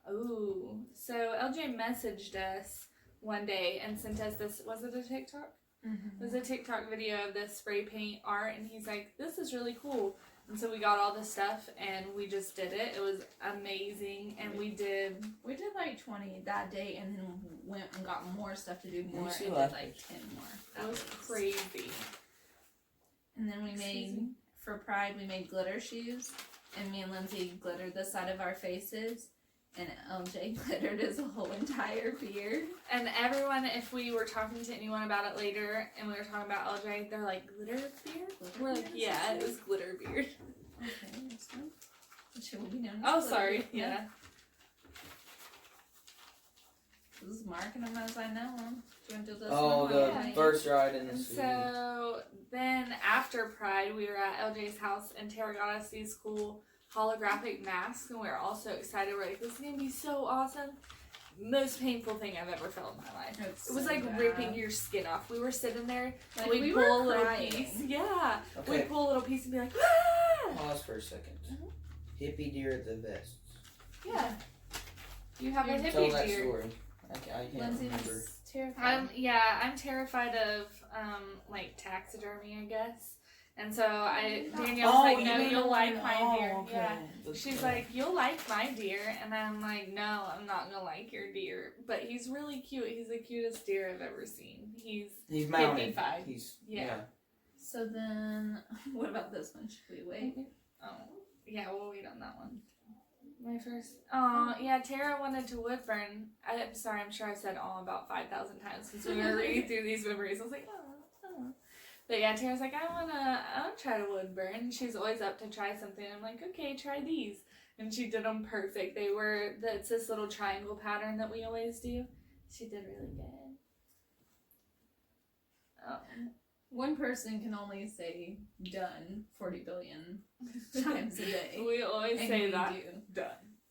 Oh, so LJ messaged us one day and sent us this. Was it a TikTok? It was a TikTok video of this spray paint art, and he's like, "This is really cool." And so we got all this stuff, and we just did it. It was amazing, and we did. We did like 20 that day, and then went and got more stuff to do more, see and last did like 10 more. It was crazy. And then we made, for Pride, we made glitter shoes, and me and Lindsay glittered the side of our faces, and LJ glittered his whole entire beard. And everyone, if we were talking to anyone about it later, and we were talking about LJ, they're like, glitter beard? We're like, yeah, it was glitter beard. Okay, next one. Which will be known as Oh, glitter sorry. beard. Yeah. This is marking them as I know them. Do you want to do this Oh, one? the Yeah. first ride in the And city. so then after Pride, we were at LJ's house, and Tara got us these cool holographic masks, and we were all so excited. We're like, this is going to be so awesome. Most painful thing I've ever felt in my life. It's It was so like bad. ripping your skin off. We were sitting there, Like, and we'd we pull were a little crying. piece. Yeah. Okay, We'd pull a little piece and be like, ah! pause for a second. Mhm. Hippie deer at the vests. Yeah. You have a You hippie Tell that deer. story. I can't remember. Lindsay's terrified. I'm terrified of like taxidermy, I guess. And so Danielle's like, no, you'll like my deer. okay. Yeah. That's She's fine. like, you'll like my deer, and I'm like, no, I'm not gonna like your deer. But he's really cute. He's the cutest deer I've ever seen. He's mounted. 55. He's Yeah. So then, what about this one? Should we wait? oh yeah, we'll wait on that one. My first. Oh yeah, Tara wanted to wood burn. I'm sorry, I'm sure I said "oh" about 5,000 times since we were reading through these memories. I was like, oh. But yeah, Tara's like, I wanna try to wood burn. She's always up to try something. I'm like, okay, try these. And she did them perfect. It's this little triangle pattern that we always do. She did really good. One person can only say done 40 billion times a day. We always And say we that. do. Done.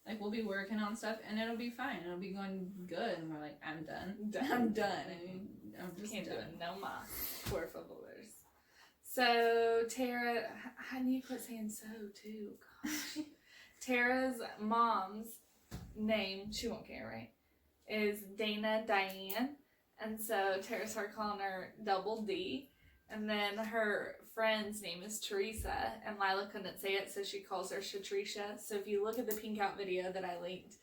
Like, we'll be working on stuff and it'll be fine. It'll be going good. And we're like, I'm done. Done. I'm done. And I'm just Can't do done. it no más. Por favors. So Tara, I need to quit saying so too. Gosh. Tara's mom's name, she won't care, right? Is Dana Diane. And so Tara started calling her Double D. And then her friend's name is Teresa, and Lila couldn't say it, so she calls her Shatrisha. So if you look at the Pink Out video that I linked,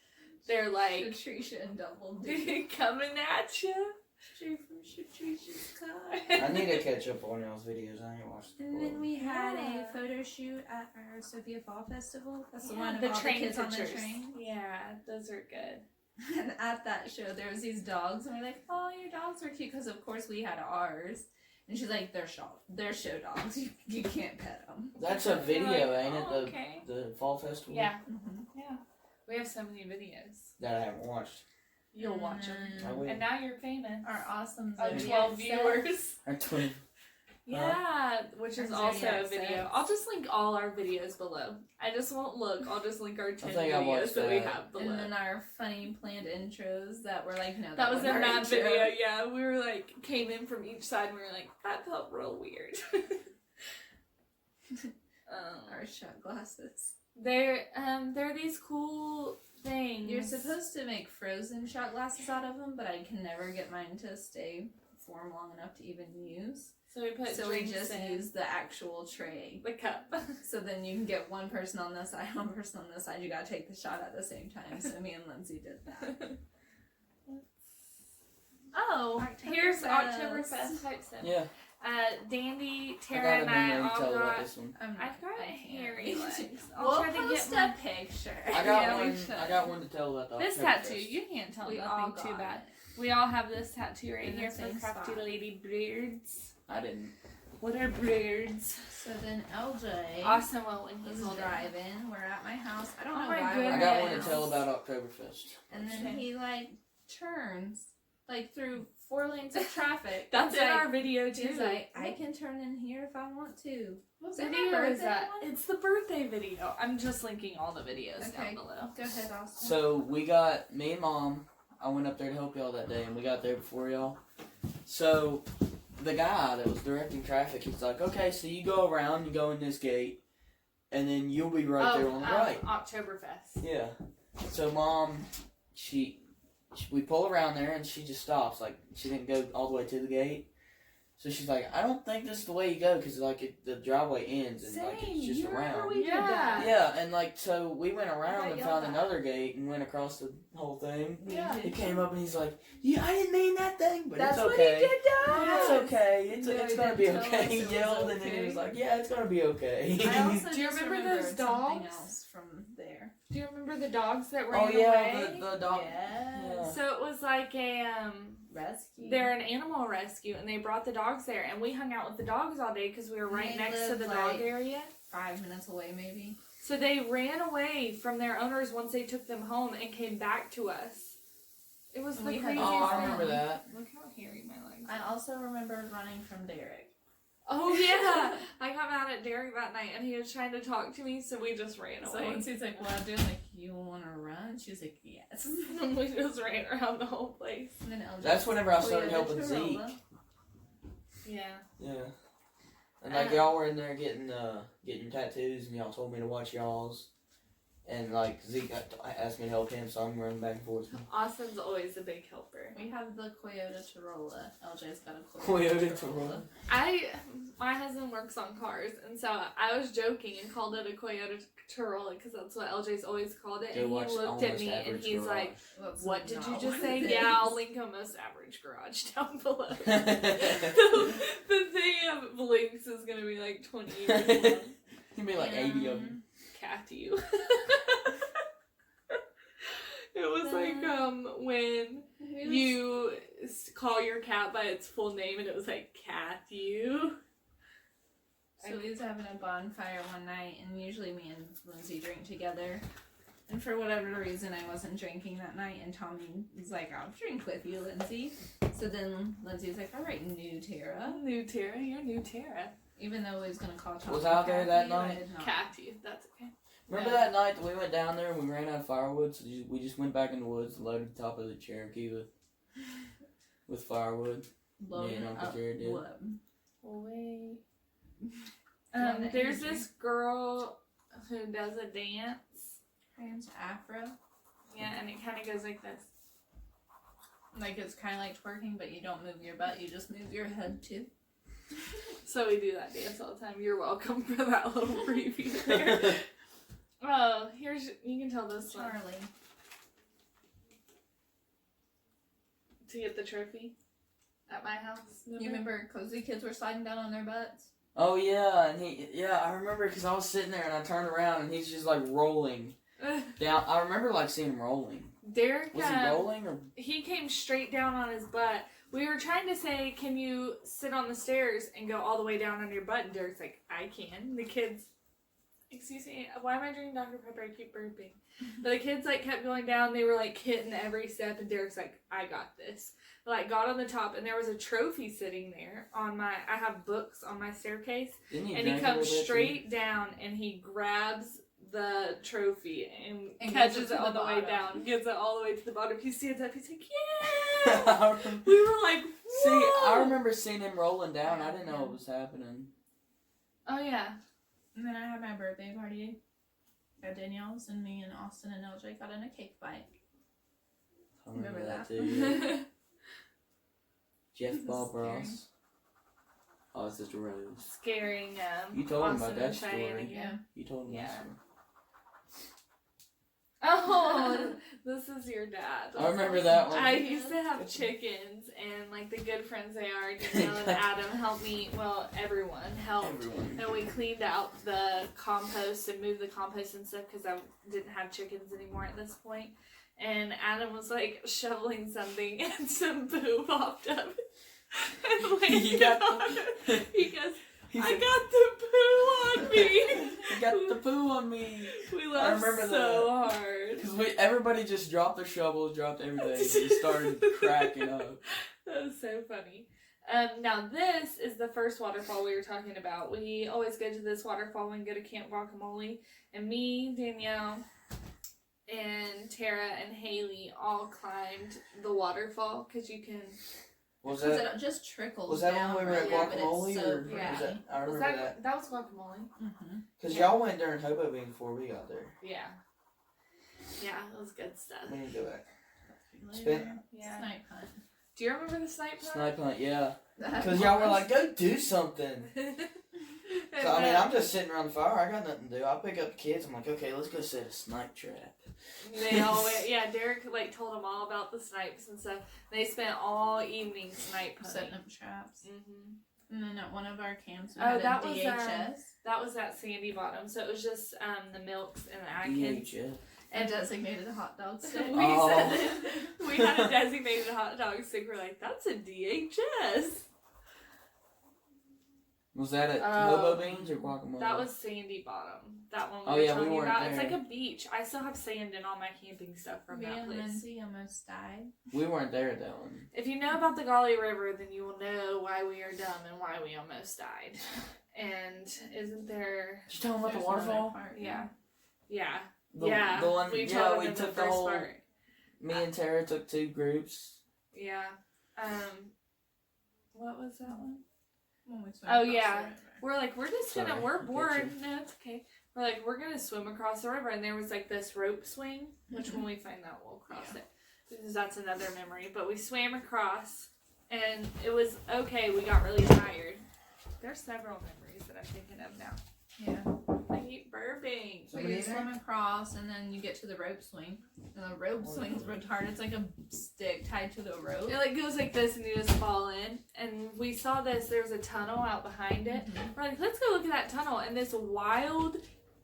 they're like Shatricia and Double D. coming at you. Straight from Shatricia's car. I need to catch up on y'all's videos. I ain't watched them. And then we had Yeah. a photo shoot at our Sophia Fall Festival. That's the Yeah, one of the all the train kids on the pictures. train. Yeah, those are good. And at that show, there was these dogs, and we're like, "Oh, your dogs are cute," because of course we had ours. And she's like, "They're show dogs. You can't pet them." That's a video, Like, ain't it? oh, okay. The fall festival. Yeah, Mm-hmm. yeah. We have so many videos. That I haven't watched. You'll watch them. I will. And now you're famous. Our awesome Oh, Zodiac 12 set. viewers. I told Yeah, which is Our also a Zodiac video. sets. I'll just link all our videos below. I just won't look. I'll just link our 10 think I videos watched that we that. have below. And then our funny planned intros that were like, no, that was in wasn't our that intro. video, yeah. We were like, came in from each side and we were like, that felt real weird. Our shot glasses. They're these cool things. You're supposed to make frozen shot glasses out of them, but I can never get mine to stay form long enough to even use. So we put So we drinks just in use the actual tray. the cup. So then you can get one person on this side, one person on this side. You gotta take the shot at the same time. So me and Lindsay did that. Oh, here's Oktoberfest. Oktoberfest type stuff. Yeah. Dandy, I Tara, got a and I memory to all tell about got. this one. I've got hairy legs. I'll We'll try to post get a picture. I got Yeah, we one. should. I got one to tell about the this Oktoberfest. tattoo. You can't tell We all nothing too got bad. it. We all have this tattoo right In the here for same Crafty spot. Ladybirds. I didn't. What are birds? So then LJ Awesome. Well, when was he's older. driving. We're at my house. I don't Oh know my why. I we're got at one my to tell house. about Oktoberfest. And then Okay. he like turns like through 4 lanes of traffic. That's He's in like, our video too. He's like, I can turn in here if I want to. What Is it my video is birthday that? one? It's the birthday video. I'm just linking all the videos Okay. down below. Go ahead, Austin. So we got me and Mom. I went up there to help y'all that day, and we got there before y'all. So the guy that was directing traffic, he's like, "Okay, so you go around, you go in this gate, and then you'll be right there on the right." Oktoberfest. Yeah. So Mom, we pull around there, and she just stops. Like she didn't go all the way to the gate. So she's like, I don't think this is the way you go, because like the driveway ends and like it's just around. we did that. Yeah, and like so we went around I and yelled found at another gate and went across the whole thing. Yeah. He came up and he's like, "Yeah, I didn't mean that thing, but That's it's what okay. he did to But us. it's okay. It's No, it's he gonna be didn't tell okay." us He it was yelled and then he okay. was like, "Yeah, it's gonna be okay." I also Do you just remember remembered those something dogs? else from there. Do you remember the dogs that Oh ran yeah, away? the dog. Yes. Yeah. So it was like a Rescue. they're an animal rescue, and they brought the dogs there, and we hung out with the dogs all day because we were right They next to live, the like, dog area. 5 minutes away, maybe. So they ran away from their owners once they took them home and came back to us. It was And the we had craziest Oh, I thing. remember that. Look how hairy my legs are. I also remember running from Derek. Oh yeah, I got mad at Derek that night, and he was trying to talk to me, so we just ran So away. once he's like, "What I'm doing?" Like, "You want to run?" She's like, "Yes." And we just ran around the whole place. And then LJ That's whenever I started Toyota helping Zeke. Corolla. Yeah. Yeah. And like y'all were in there getting tattoos, and y'all told me to watch y'all's. And like Zeke asked me to help him, so I'm running back and forth. Austin's always a big helper. We have the Toyota Corolla. LJ's got a Toyota Toyota Corolla. My husband works on cars, and so I was joking and called it a Toyota Corolla because that's what LJ's always called it. Go And watch he looked at Almost me and Average he's Garage. like, That's "What did you not just what say?" it Yeah, I'll is. link Almost Average Garage down below. the thing of links is gonna be like 20 years long. You'd be like 80 of them. Cathy. It was like when you call your cat by its full name and it was like Cathy. So we was having a bonfire one night, and usually me and Lindsay drink together. And for whatever reason, I wasn't drinking that night, and Tommy was like, "I'll drink with you, Lindsay." So then Lindsay was like, "All right, new Tara." New Tara, you're new Tara. Even though we was gonna call Tommy Was out there that Kathy, I night? did not. Cathy, that's okay. Remember that night that we went down there and we ran out of firewood, so we just went back in the woods and loaded the top of the Cherokee with firewood. Loaded and Uncle up Jared did. wood. Wait. Yeah, the There's energy. this girl who does a dance. Trans Afro. Yeah, and it kind of goes like this. Like, it's kind of like twerking, but you don't move your butt, you just move your head too. So we do that dance all the time. You're welcome for that little preview there. Oh, you can tell this one. Charlie. To get the trophy at my house. You remember Cozy Kids were sliding down on their butts? Oh yeah, and I remember because I was sitting there and I turned around and he's just like rolling down. I remember like seeing him rolling. Derek, Was he rolling or? he came straight down on his butt. We were trying to say, can you sit on the stairs and go all the way down on your butt? And Derek's like, I can. The kids, excuse me, why am I drinking Dr. Pepper? I keep burping. But the kids like kept going down. They were like hitting every step, and Derek's like, I got this. Like got on the top, and there was a trophy sitting there on my. I have books on my staircase, Didn't he and he drink a comes little bit, too? straight down, and he grabs the trophy and And catches gets it it to all the the way bottom. down, gets it all the way to the bottom. He stands up. He's like, I yeah. remember- We were like, whoa. See, I remember seeing him rolling down. I didn't know what was happening. Oh yeah. And then I had my birthday party at Danielle's, and me and Austin and LJ got in a cake fight. I remember Remember that that? too. Yeah. Jeff This is Bob scary. Ross. Oh, it's just Rose. scaring You told him Austin about that and Cheyenne story. again. You told him Yeah. that story. Oh, this is your dad. I remember that one. I used to have chickens, and like the good friends they are, Danielle and Adam helped me. Well, everyone helped. Everyone. And we cleaned out the compost and moved the compost and stuff because I didn't have chickens anymore at this point. And Adam was like shoveling something, and some poo popped up. And landed You got on the- it. He goes, He I said, got the poo on me. "You got the poo on me." We laughed remember so hard. Because everybody just dropped their shovels, dropped everything, and just started cracking up. That was so funny. Now this is the first waterfall we were talking about. We always go to this waterfall when we go to Camp Guacamole. And me, Danielle, and Tara and Haley all climbed the waterfall because you can... Was Because that it just trickles was that down. when we were at really, but it's Guacamole, so or pretty. Yeah. was that? I Was remember that. that was guacamole? Mm-hmm. Because Yeah. y'all went during hobo being before we got there. Yeah. Yeah, it was good stuff. We need to go back. Spin- Yeah. Snipe hunt. Do you remember the snipe hunt? Snipe hunt, yeah. Because y'all were like, go do something. So, I mean, I'm just sitting around the fire. I got nothing to do. I pick up the kids. I'm like, okay, let's go set a snipe trap. They all went, yeah, Derek like told them all about the snipes and stuff. They spent all evening snipe Setting hunting. up traps. Mm-hmm. And then at one of our camps, we Oh, had that a was, DHS. That was at Sandy Bottom, so it was just the Milks and the Atkins. DHS. And designated hot dog stick. We Oh. said we had a designated hot dog stick. We're like, that's a DHS. Was that at Hobo Beans or Guacamole? That was Sandy Bottom. That one we Oh, were yeah, we talking weren't about. It's there. like a beach. I still have sand in all my camping stuff from Me that and place. Lindsay almost died. We weren't there at that one. If you know about the Golly River, then you will know why we are dumb and why we almost died. And isn't there? Did you tell them about the There's waterfall? another part, Yeah, yeah, The, yeah. The one, we yeah, told we them in took the the first whole. part. Me and Tara took 2 groups. Yeah. What was that one? When we swam Oh, across yeah. the river. We're like, we're just gonna, Sorry, we're I bored. get No, it's okay. We're like, we're gonna swim across the river, and there was like this rope swing, which when we find that, we'll cross Yeah. it. Because that's another memory. But we swam across, and it was okay. We got really tired. There's several memories that I'm thinking of now. Yeah. I keep burping. So Somebody you there? swim across, and then you get to the rope swing. And the rope swing's retarded. It's like a stick tied to the rope. It like goes like this, and you just fall in. And we saw this. There was a tunnel out behind it. We're like, let's go look at that tunnel. And this wild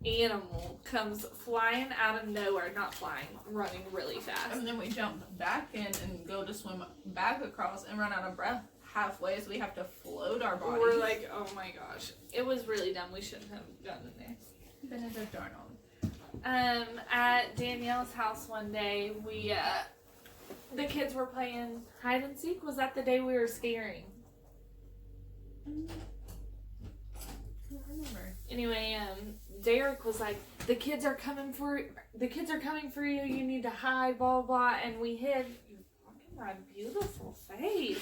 animal comes flying out of nowhere. Not flying, running really fast. And then we jump back in and go to swim back across and run out of breath halfway, so we have to float our bodies. We're like, oh my gosh. It was really dumb. We shouldn't have gotten in there. Benedict Arnold. At Danielle's house one day, we, the kids were playing hide and seek. Was that the day we were scaring? I don't remember. Anyway, Derek was like, the kids are coming for you. You need to hide, blah, blah, blah. And we hid. Look at my beautiful face.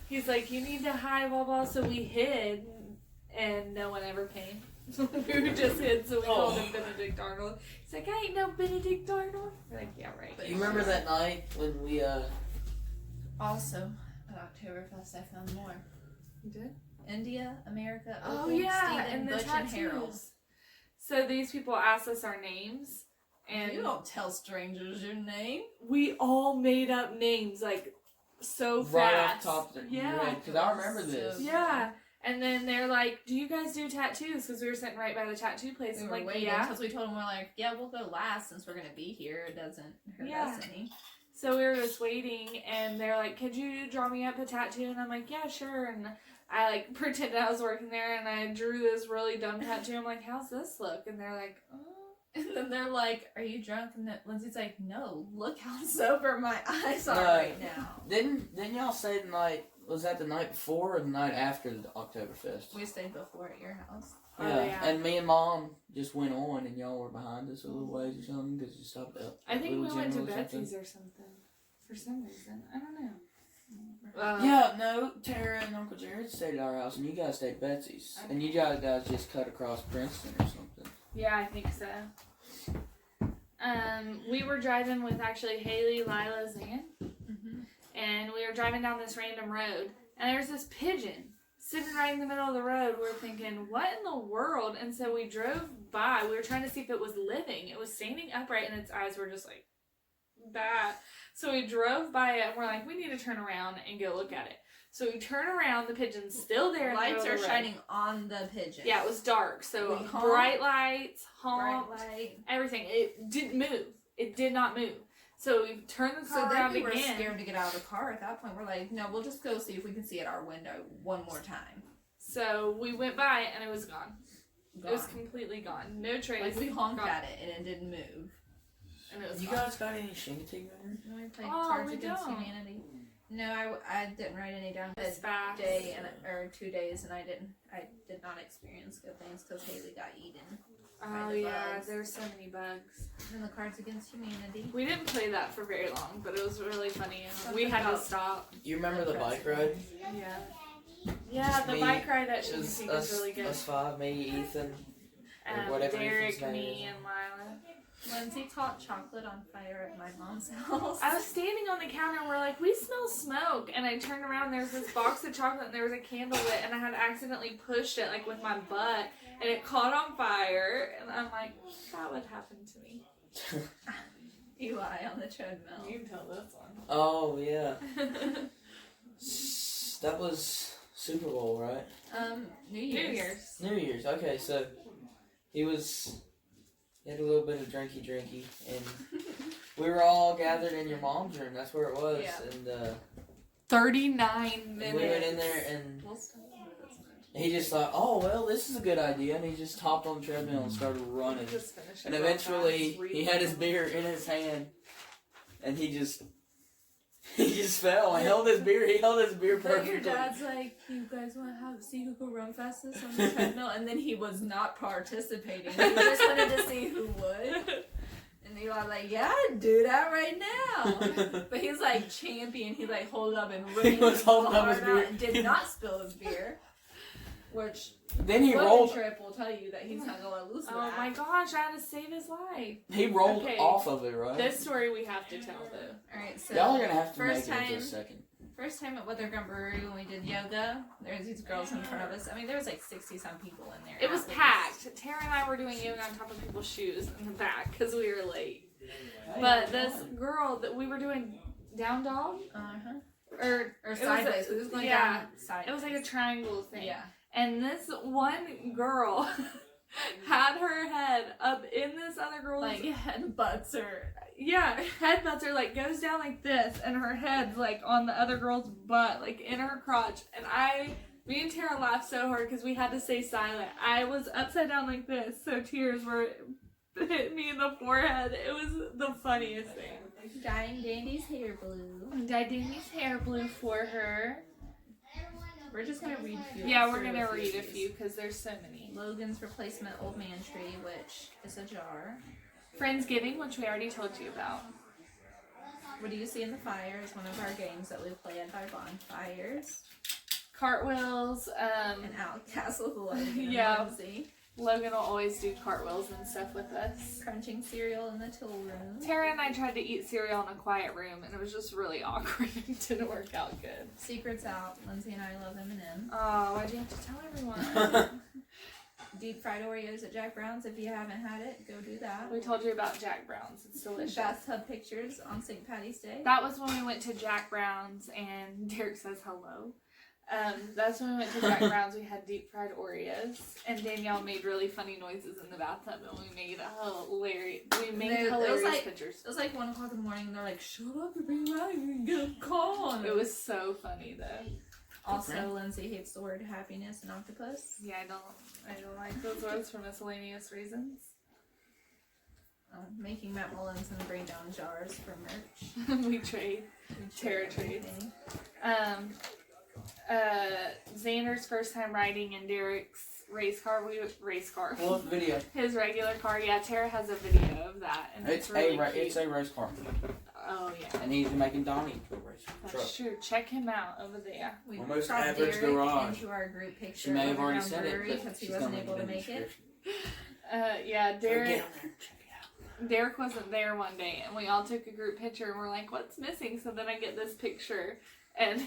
He's like, you need to hide, blah, blah. So we hid, and no one ever came. We were just hid, so we called him Benedict Arnold. He's like, I ain't no Benedict Arnold. We're like, yeah, right. You remember that night when we, Also, at Oktoberfest, I found more. You did? India, America, Oh, Oakland, yeah, Stephen, and the Butch, and Harold. tattoos. So these people asked us our names, and You don't tell strangers your name. we all made up names, like, so right fast. off top of your Yeah. head. Because I remember this. So- Yeah. And then they're like, do you guys do tattoos? Because we were sitting right by the tattoo place. We I'm were like, waiting yeah. because we told them we're like, yeah, we'll go last since we're gonna be here. It doesn't hurt Yeah. us any. So we were just waiting, and they're like, could you draw me up a tattoo? And I'm like, yeah, sure. And I, like, pretended I was working there, and I drew this really dumb tattoo. I'm like, how's this look? And they're like, oh. And then they're like, are you drunk? And then Lindsay's like, no, look how sober my eyes are No. right now. Didn't y'all say the night, was that the night before or the night after the Oktoberfest? We stayed before at your house. Oh, Yeah. yeah. And me and Mom just went on, and y'all were behind us a little ways or something because you stopped up. I think we Little went to General or something. Betsy's or something. For some reason. I don't know. Yeah, no, Tara and Uncle Jared stayed at our house, and you guys stayed at Betsy's. And you guys just cut across Princeton or something. Yeah, I think so. We were driving with actually Haley, Lila, Zan, Mm-hmm. and we were driving down this random road, and there's this pigeon sitting right in the middle of the road. We're thinking, what in the world? And so we drove by. We were trying to see if it was living. It was standing upright, and its eyes were just like that. So we drove by it, and we're like, we need to turn around and go look at it. So we turn around, the pigeon's still there. Lights in the are middle of the road. shining on the pigeon. Yeah, it was dark. So We honked. bright lights, Bright honk, light. everything. It didn't move. It did not move. So we turned the So car then around we were again. scared to get out of the car. At that point, we're like, no, we'll just go see if we can see at our window one more time. So we went by and it was gone. Gone. It was completely gone. No trace. Like we honked gone. at it and it didn't move. And it was You gone. guys got any shinty memories? No, we played Oh, Cards we Against don't. Humanity. No, I didn't write any down. It's A fast. day or 2 days, and I did not experience good things because Haley got eaten. Oh by the yeah, bugs. there's so many bugs. And the Cards Against Humanity. We didn't play that for very long, but it was really funny and Something we had to about- stop. You remember the bike ride? Yeah. Yeah, Just the me- bike ride at It was Shinty was really good. us five, me, Ethan, or whatever Derek, Ethan's name me, is. and Lila. Lindsay caught chocolate on fire at my mom's house. I was standing on the counter and we're like, we smell smoke. And I turned around, there was this box of chocolate and there was a candle lit and I had accidentally pushed it like with my butt and it caught on fire. And I'm like, that would happen to me. Eli on the treadmill. You can tell this one. Oh yeah, that was Super Bowl, right? New Year's. New Year's. Okay, so he had a little bit of drinky, and we were all gathered in your mom's room. That's where it was, Yeah. and 39 minutes. we went in there, and We'll stop. he just thought, "Oh well, this is a good idea," and he just hopped on the treadmill and started running. Just finish it And real eventually, fast. he had his beer in his hand, and he just fell. He held his beer But your perfectly. dad's like, you guys want to see who could run fastest on the treadmill? And then he was not participating. He just wanted to see who would. And Eli like, yeah, I'd do that right now. But he's like champion. He like hold up and really He was holding up his hard beer. out and did not spill his beer. Which Then he Foot rolled. Trip will tell you that he's not gonna let loose of Oh that. my gosh, I had to save his life. He rolled Okay. off of it, right? This story we have to tell though. Alright, so Y'all are gonna have to first make it in time- just a second. First time at Weathergun Brewery when we did yoga, there's these girls in front of us. I mean, there was like 60-some people in there. It was athletes. packed. Tara and I were doing yoga on top of people's shoes in the back because we were late. But this girl that we were doing down dog Or it was sideways. a- It was going yeah. down sideways. It was like a triangle thing. Yeah. And this one girl had her head up in this other girl's Like headbutts or yeah, headbutts her like goes down like this and her head's like on the other girl's butt, like in her crotch. And me and Tara laughed so hard because we had to stay silent. I was upside down like this, so tears were hitting me in the forehead. It was the funniest thing. dyeing Dandy's hair blue. Dyed Danny's hair blue for her. We're just gonna read a few. Yeah, we're gonna read a few because there's so many. Logan's replacement old man tree, which is a jar. Friendsgiving, which we already told you about. What do you see in the fire is one of our games that we play at our bonfires. Cartwheels, And Outcastle the Logan. Yeah. Lindsay. Logan will always do cartwheels and stuff with us. Crunching cereal in the tool room. Tara and I tried to eat cereal in a quiet room, and it was just really awkward. It didn't work out good. Secrets out. Lindsay and I love M&M. Oh, why'd you have to tell everyone? Deep fried Oreos at Jack Brown's. If you haven't had it, go do that. We told you about Jack Brown's. It's delicious. Bathtub pictures on St. Patty's Day. That was when we went to Jack Brown's, and Derek says hello. That's when we went to Jack Brown's. We had deep fried Oreos, and Danielle made really funny noises in the bathtub, and we made hilarious pictures. It was like 1 o'clock in the morning, and they're like, "Shut up! You're being loud. You're gonna get a call." It was so funny though. Also, Lindsay hates the word happiness and octopus. Yeah, I don't like those words for miscellaneous reasons. Making Matt Mullins and bring down jars for merch. We trade. Tara trades. Xander's first time riding in Derek's race car. Well, video. His regular car. Yeah, Tara has a video of that, and it's really cute. It's a race car, Oh yeah, and he's making Donnie into a race truck. that's true. Check him out over there. We Almost cropped average Derek garage. into our group picture. She may have already Underground said it, Brewery but because he she's wasn't gonna able to link make it in the it. Yeah, description. So get Derek. on there and check it out. Derek wasn't there one day, and we all took a group picture, and we're like, "What's missing?" So then I get this picture, And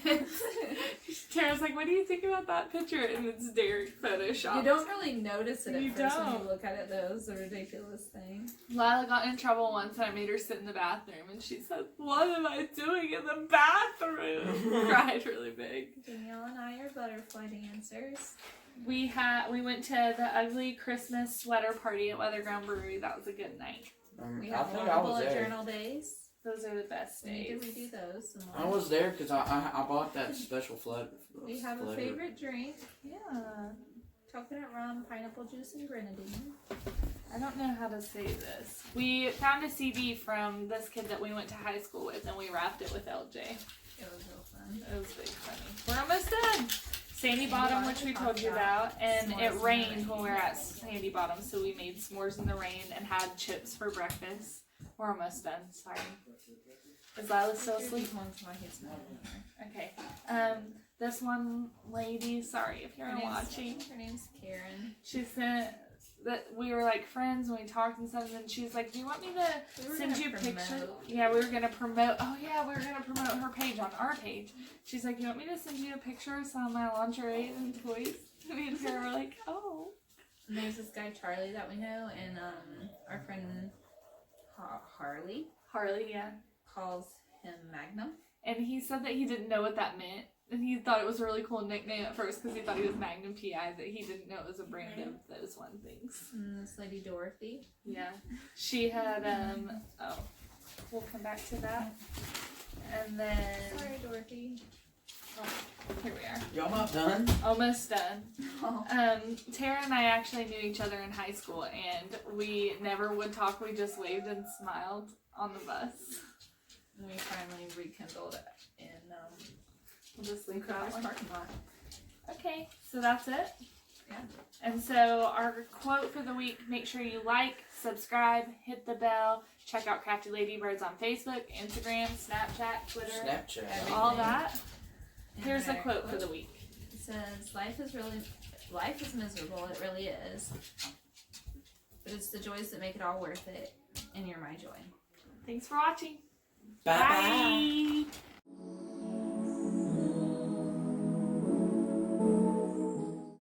Tara's like, what do you think about that picture? And it's Derek Photoshop. You don't really notice it at You first when don't. you look at it, though. It's a ridiculous thing. Lila got in trouble once and I made her sit in the bathroom and she said, what am I doing in the bathroom? Cried really big. Danielle and I are butterfly dancers. We went to the ugly Christmas sweater party at Weatherground Brewery. That was a good night. We I have think I was bullet there. journal days. Those are the best We need to days. redo those. Some I more. was there because I bought that special flood. We have a favorite drink. Yeah. Coconut rum, pineapple juice, and grenadine. I don't know how to say this. We found a CD from this kid that we went to high school with and we wrapped it with LJ. It was real fun. It was big funny. We're almost done. Sandy Bottom, which we told you about, and S'mores it in the rained rain. when we were at Sandy Bottom, so we made s'mores in the rain and had chips for breakfast. We're almost done. Sorry. Is Lila still asleep? One's why he's not in here. Okay. This one lady, sorry if you're Her name's- watching, Her name's Karen. she sent that we were like friends and we talked and stuff, and she's like, do you want me to We were send gonna you pictures? promote. Yeah, we were gonna promote. Oh yeah, we were gonna promote her page on our page. She's like, you want me to send you a picture of some of my lingerie and toys? Me and Tara were like, oh. And there's this guy Charlie that we know, and our friend Harley Harley, yeah. calls him Magnum. And he said that he didn't know what that meant. And he thought it was a really cool nickname at first because he thought he was Magnum PI, that he didn't know it was a brand of those one things. And this lady Dorothy. Yeah. She had, we'll come back to that. And then, Sorry, Dorothy. here we are. Y'all not done? Almost done. Oh. Tara and I actually knew each other in high school, and we never would talk. We just waved and smiled on the bus. And we finally rekindled it in We'll just leave that Crowder's one. parking lot. Okay, so that's it. Yeah. And so our quote for the week, make sure you like, subscribe, hit the bell, check out Crafty Ladybirds on Facebook, Instagram, Snapchat, Twitter, Snapchat. Everything. all that. Here's the And our quote for the week. It says, life is miserable, it really is. But it's the joys that make it all worth it, and you're my joy. Thanks for watching. Bye. Bye.